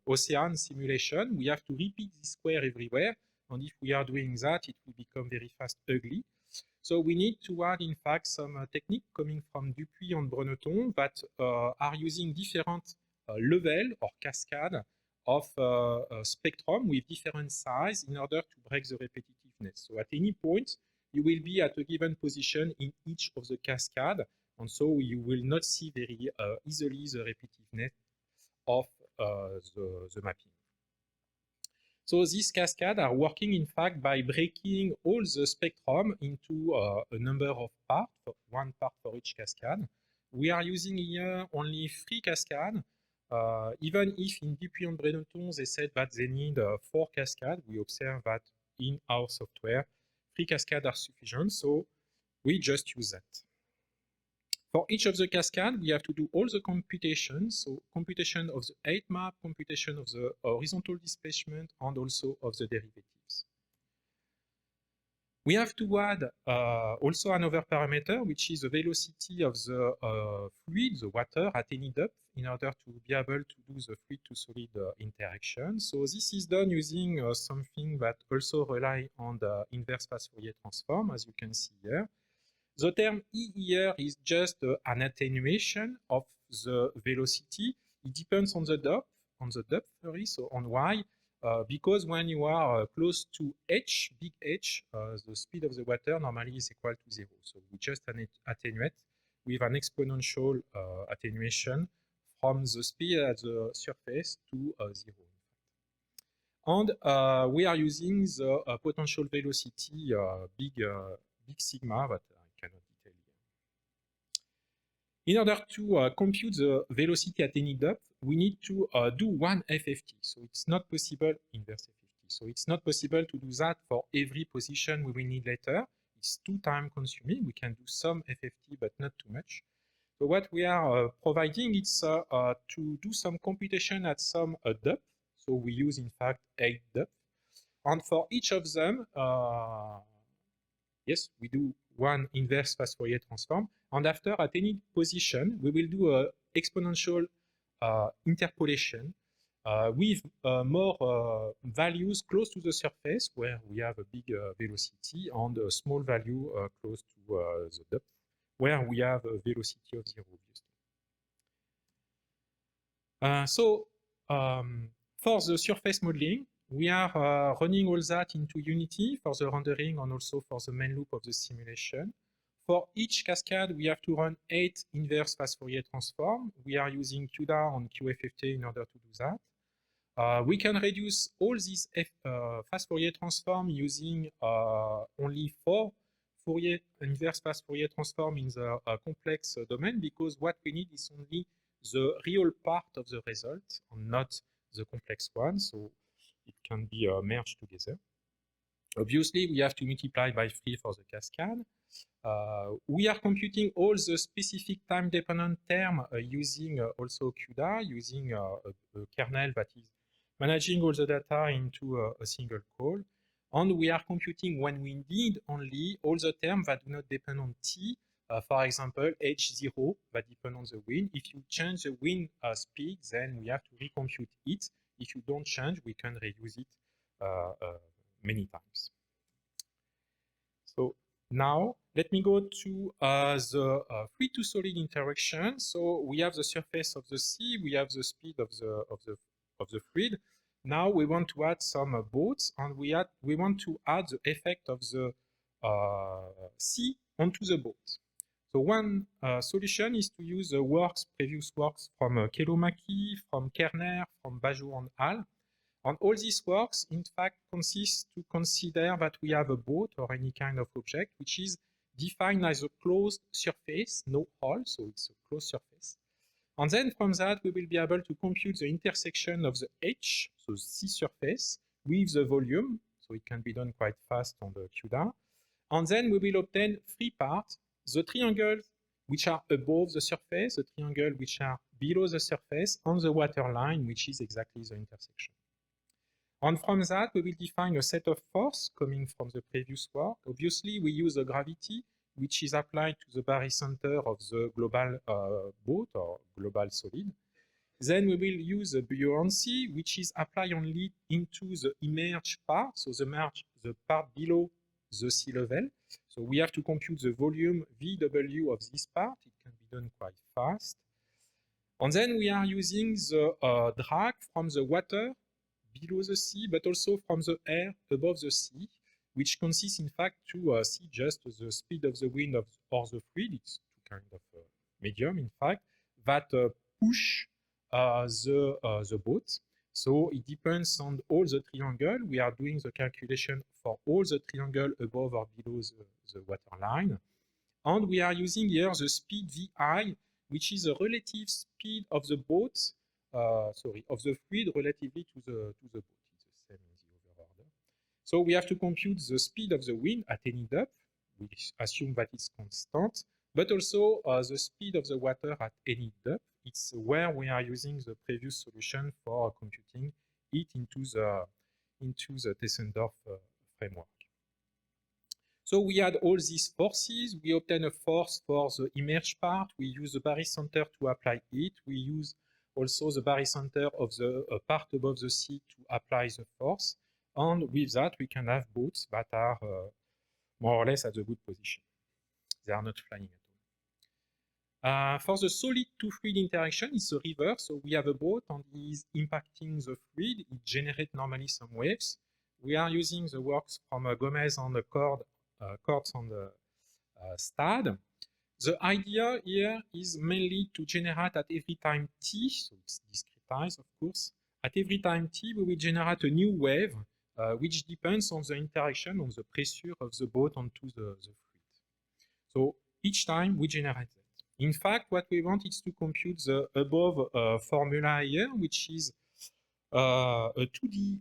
[SPEAKER 15] ocean simulation, we have to repeat this square everywhere, and if we are doing that, it will become very fast ugly. So we need to add, in fact, some technique coming from Dupuis and Breneton that are using different level or cascade of a spectrum with different size in order to break the repetitiveness. So at any point, you will be at a given position in each of the cascade, and so you will not see very easily the repetitiveness of the mapping. So these cascades are working, in fact, by breaking all the spectrum into a number of parts, one part for each cascade. We are using here only 3 cascades. Even if in Dupuy and Breneton they said that they need 4 cascades, we observe that in our software, 3 cascades are sufficient, so we just use that. For each of the cascades, we have to do all the computations, so computation of the height map, computation of the horizontal displacement, and also of the derivatives. We have to add also another parameter, which is the velocity of the fluid, the water, at any depth, in order to be able to do the fluid-to-solid interaction. So this is done using something that also relies on the inverse fast Fourier transform, as you can see here. The term E here is just an attenuation of the velocity. It depends on the depth, so on Y, because when you are close to H, big H, the speed of the water normally is equal to 0. So we just attenuate with an exponential attenuation from the speed at the surface to 0. And we are using the potential velocity, big sigma, that I cannot detail here. In order to compute the velocity at any depth, we need to do one FFT. So it's not possible, inverse FFT. So it's not possible to do that for every position we will need later. It's too time consuming. We can do some FFT, but not too much. So what we are providing is to do some computation at some depth. So we use, in fact, 8 depth. And for each of them, yes, we do one inverse fast Fourier transform. And after, at any position, we will do an exponential interpolation with more values close to the surface, where we have a big velocity, and a small value close to the depth, where we have a velocity of 0, obviously. For the surface modeling, we are running all that into Unity for the rendering and also for the main loop of the simulation. For each cascade, we have to run 8 inverse fast Fourier transform. We are using QDAR and QFFT in order to do that. We can reduce all these fast Fourier transform using only 4 inverse fast Fourier transform in the complex domain, because what we need is only the real part of the result and not the complex one, so it can be merged together. Obviously, we have to multiply by 3 for the cascade. We are computing all the specific time-dependent term using also QDAR, using a kernel that is managing all the data into a single call. And we are computing, when we need, only all the terms that do not depend on T. For example, H0 that depend on the wind. If you change the wind speed, then we have to recompute it. If you don't change, we can reuse it many times. So now let me go to the fluid-to-solid interaction. So we have the surface of the sea, we have the speed of the fluid. Now we want to add some boats, and we want to add the effect of the sea onto the boat. So one solution is to use the previous works from Kelomaki, from Kerner, from Bajour and Hall. And all these works, in fact, consist to consider that we have a boat or any kind of object which is defined as a closed surface, no hull, so it's a closed surface. And then from that, we will be able to compute the intersection of the H, so the sea surface, with the volume. So it can be done quite fast on the QDAR. And then we will obtain 3 parts: the triangles which are above the surface, the triangle which are below the surface, and the water line, which is exactly the intersection. And from that, we will define a set of force coming from the previous work. Obviously, we use the gravity, which is applied to the barycenter of the global boat or global solid. Then we will use the buoyancy, which is applied only into the immerged part, so the part below the sea level. So we have to compute the volume VW of this part. It can be done quite fast. And then we are using the drag from the water below the sea, but also from the air above the sea, which consists in fact to see just the speed of the wind or the fluid. It's two kind of medium, in fact, that push the boat. So it depends on all the triangle. We are doing the calculation for all the triangle above or below the water line. And we are using here the speed VI, which is the relative speed of the boat, of the fluid relatively to the boat. It's the same in the other order. So we have to compute the speed of the wind at any depth. We assume that it's constant, but also the speed of the water at any depth. It's where we are using the previous solution for computing it into the Tessendorf framework. So we add all these forces. We obtain a force for the emerge part. We use the barycenter to apply it. We use also the barycenter of the part above the sea to apply the force. And with that, we can have boats that are more or less at the good position. They are not flying at all. For the solid to fluid interaction, it's a reverse. So we have a boat and it is impacting the fluid. It generates normally some waves. We are using the works from Gomez on the Kortz on the STAD. The idea here is mainly to generate at every time t, so it's discretized, of course. At every time t, we will generate a new wave, which depends on the interaction, on the pressure of the boat onto the fluid. So each time we generate that. In fact, what we want is to compute the above formula here, which is a 2D,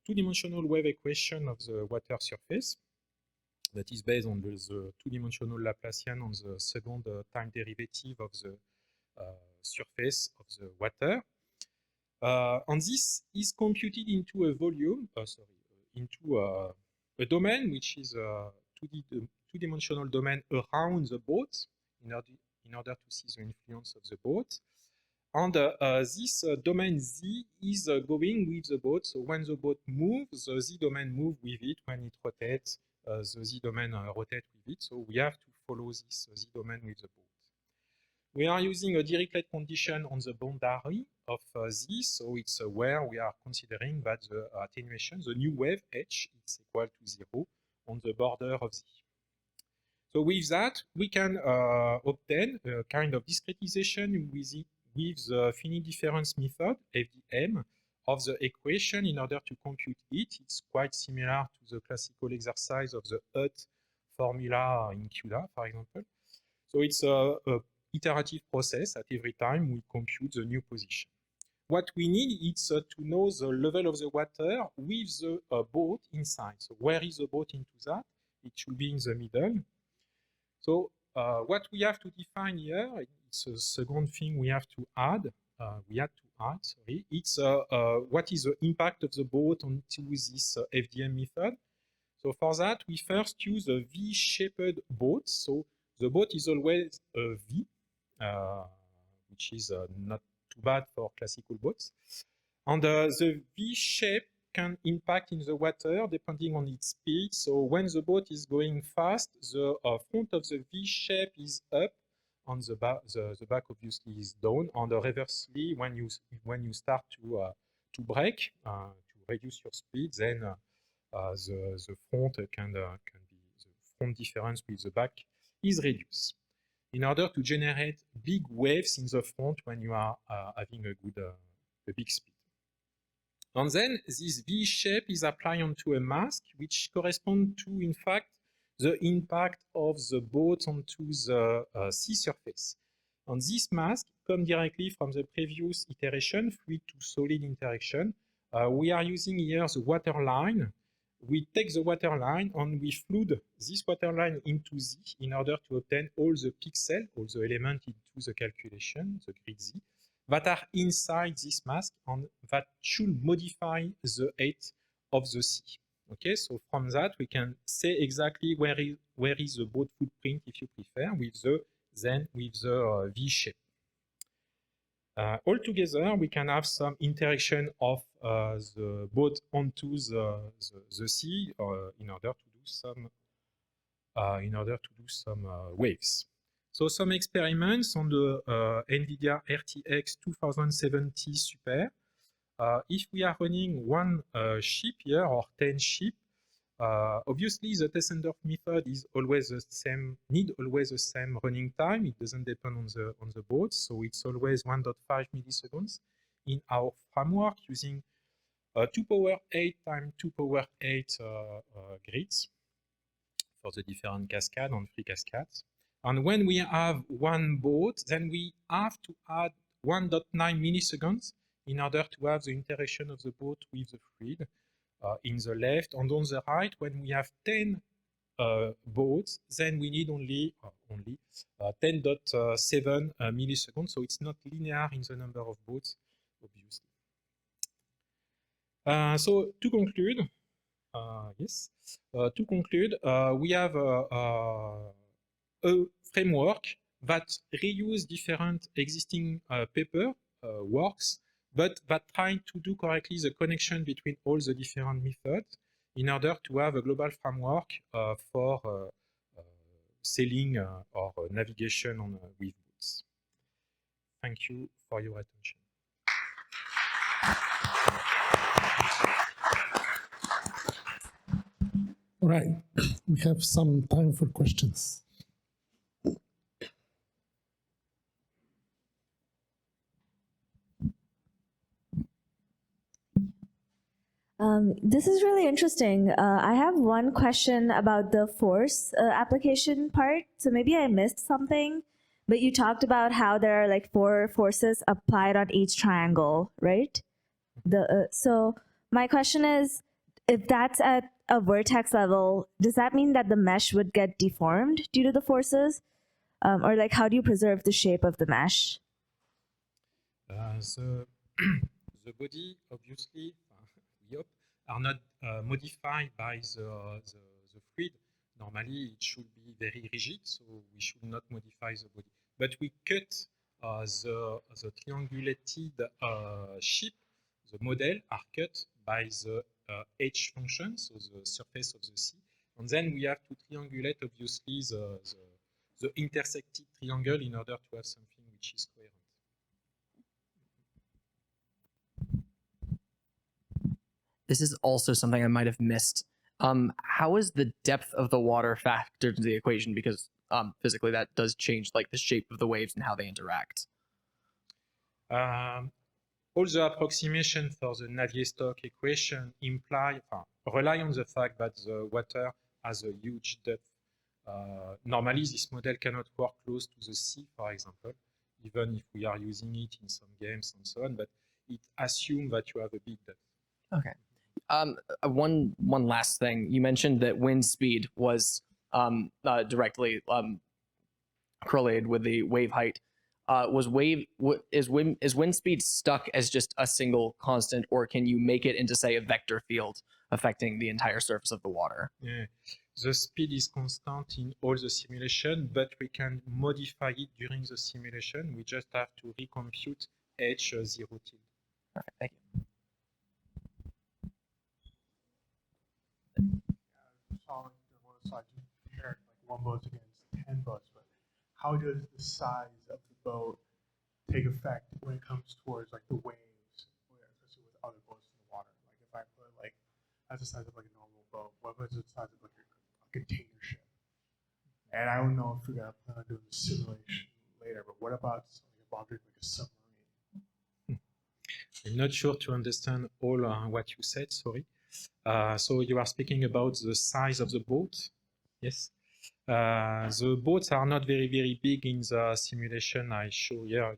[SPEAKER 15] two-dimensional wave equation of the water surface that is based on the two-dimensional Laplacian on the second time derivative of the surface of the water. And this is computed into a volume, into a domain, which is a two-dimensional domain around the boat in order to see the influence of the boat. And this domain Z is going with the boat. So when the boat moves, the Z domain moves with it. When it rotates, the Z domain rotates with it. So we have to follow this Z domain with the boat. We are using a Dirichlet condition on the boundary of Z. So it's where we are considering that the attenuation, the new wave H, is equal to 0 on the border of Z. So with that, we can obtain a kind of discretization with the finite difference method, FDM, of the equation in order to compute it. It's quite similar to the classical exercise of the Hutt formula in CUDA, for example. So it's a iterative process. At every time we compute the new position. What we need is to know the level of the water with the boat inside. So where is the boat into that? It should be in the middle. So what we have to define here, it's a second thing we have to add. It's what is the impact of the boat onto this FDM method. So for that, we first use a V-shaped boat. So the boat is always a V, which is not too bad for classical boats. And the V shape can impact in the water depending on its speed. So when the boat is going fast, the front of the V shape is up, and the back obviously is down. And reversely, when you start to brake, to reduce your speed, then the front can be the front difference with the back is reduced in order to generate big waves in the front when you are having a big speed. And then this V shape is applied onto a mask, which corresponds to, in fact, the impact of the boat onto the sea surface. And this mask comes directly from the previous iteration, fluid to solid interaction. We are using here the water line. We take the water line and we flood this water line into Z in order to obtain all the pixels, all the elements into the calculation, the grid Z, that are inside this mask and that should modify the height of the sea. Okay, so from that we can say exactly where is the boat footprint, if you prefer, with the V shape. Altogether, we can have some interaction of the boat onto the sea in order to do some waves. So some experiments on the NVIDIA RTX 2070 Super. If we are running one ship here or 10 ship, obviously the Tessendorf method is always the same, need always the same running time. It doesn't depend on the boat, so it's always 1.5 milliseconds. In our framework using 2 power 8 times 2 power 8 grids for the different cascades and free cascades. And when we have one boat, then we have to add 1.9 milliseconds in order to have the interaction of the boat with the fluid in the left. And on the right, when we have 10 boats, then we need only 10.7 milliseconds. So it's not linear in the number of boats, obviously. So to conclude, to conclude, we have a framework that reuse different existing paper works, but that trying to do correctly the connection between all the different methods in order to have a global framework for sailing or navigation on with boats. Thank you for your attention.
[SPEAKER 1] All right, we have some time for questions.
[SPEAKER 16] This is really interesting. I have one question about the force application part. So maybe I missed something, but you talked about how there are like 4 forces applied on each triangle, right? So my question is, if that's at a vertex level, does that mean that the mesh would get deformed due to the forces? Or like, how do you preserve the shape of the mesh?
[SPEAKER 15] The body, obviously, we hope, are not modified by the fluid. Normally, it should be very rigid, so we should not modify the body. But we cut the triangulated shape, the model are cut by the H function, so the surface of the sea. And then we have to triangulate, obviously, the intersected triangle in order to have something which is coherent.
[SPEAKER 4] This is also something I might have missed. How is the depth of the water factored into the equation? Because physically that does change like the shape of the waves and how they interact.
[SPEAKER 15] All the approximation for the Navier-Stokes equation rely on the fact that the water has a huge depth. Normally, this model cannot work close to the sea, for example, even if we are using it in some games and so on, but it assumes that you have a big depth.
[SPEAKER 4] Okay. One last thing. You mentioned that wind speed was directly correlated with the wave height. Is wind speed stuck as just a single constant, or can you make it into, say, a vector field affecting the entire surface of the water?
[SPEAKER 15] Yeah. The speed is constant in all the simulation, but we can modify it during the simulation. We just have to recompute H0 tilde.
[SPEAKER 4] Perfect, thank you.
[SPEAKER 12] Saw there was like compared like one boat against 10 boats, but how does the size of the boat take effect when it comes towards like the waves, especially with other boats in the water? Like if I put like that's the size of like a normal boat, what was the size of like a container ship? And I don't know if we're gonna plan on doing the simulation later, but what about something involved like a submarine?
[SPEAKER 15] I'm not sure to understand all what you said, sorry. So you are speaking about the size of the boat? Yes. The boats are not very, very big in the simulation I show here.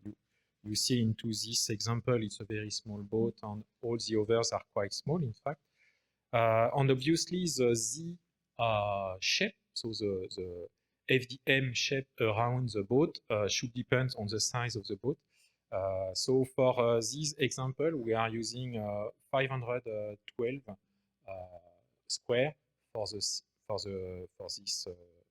[SPEAKER 15] You see into this example, it's a very small boat, and all the others are quite small, in fact. And obviously, the Z shape, so the FDM shape around the boat should depend on the size of the boat. So for this example, we are using 512 square for this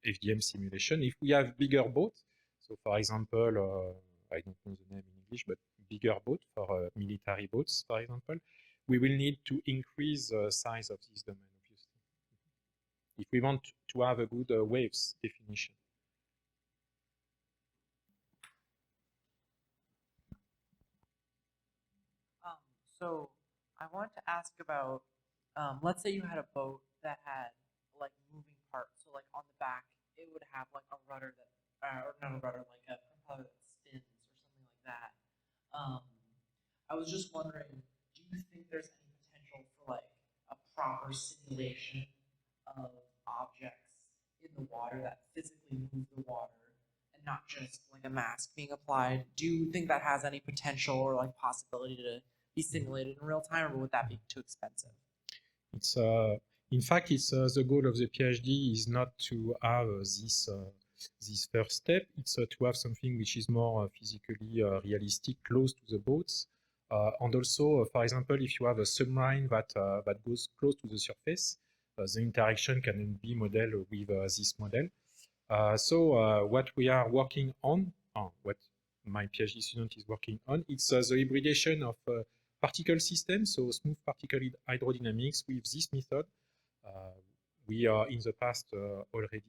[SPEAKER 15] FDM simulation. If we have bigger boats, so for example, I don't know the name in English, but bigger boat for military boats, for example, we will need to increase the size of this domain, obviously, if we want to have a good waves definition.
[SPEAKER 11] So I want to ask about, let's say you had a boat that had like moving parts. So like on the back, it would have like a rudder that, or not a rudder, like a propeller that spins or something like that. I was just wondering, do you think there's any potential for like a proper simulation of objects in the water that physically move the water and not just like a mask being applied? Do you think that has any potential or like possibility to be simulated in real time, or would that be too expensive?
[SPEAKER 15] It's in fact, it's the goal of the PhD is not to have this first step. It's to have something which is more physically realistic, close to the boats. And also, for example, if you have a submarine that goes close to the surface, the interaction can be modeled with this model. So what we are working on, what my PhD student is working on, it's the hybridation of particle systems, so smooth particle hydrodynamics with this method. We are in the past already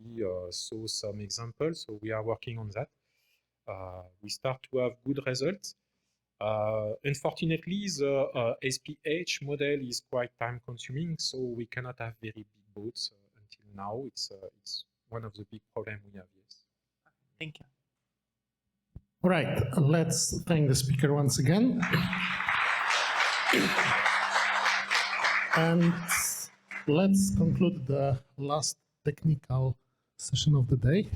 [SPEAKER 15] saw some examples, so we are working on that. We start to have good results. Unfortunately, the SPH model is quite time-consuming, so we cannot have very big boats until now. It's one of the big problems we have. Yes.
[SPEAKER 11] Thank you.
[SPEAKER 1] All right, let's thank the speaker once again. And let's conclude the last technical session of the day.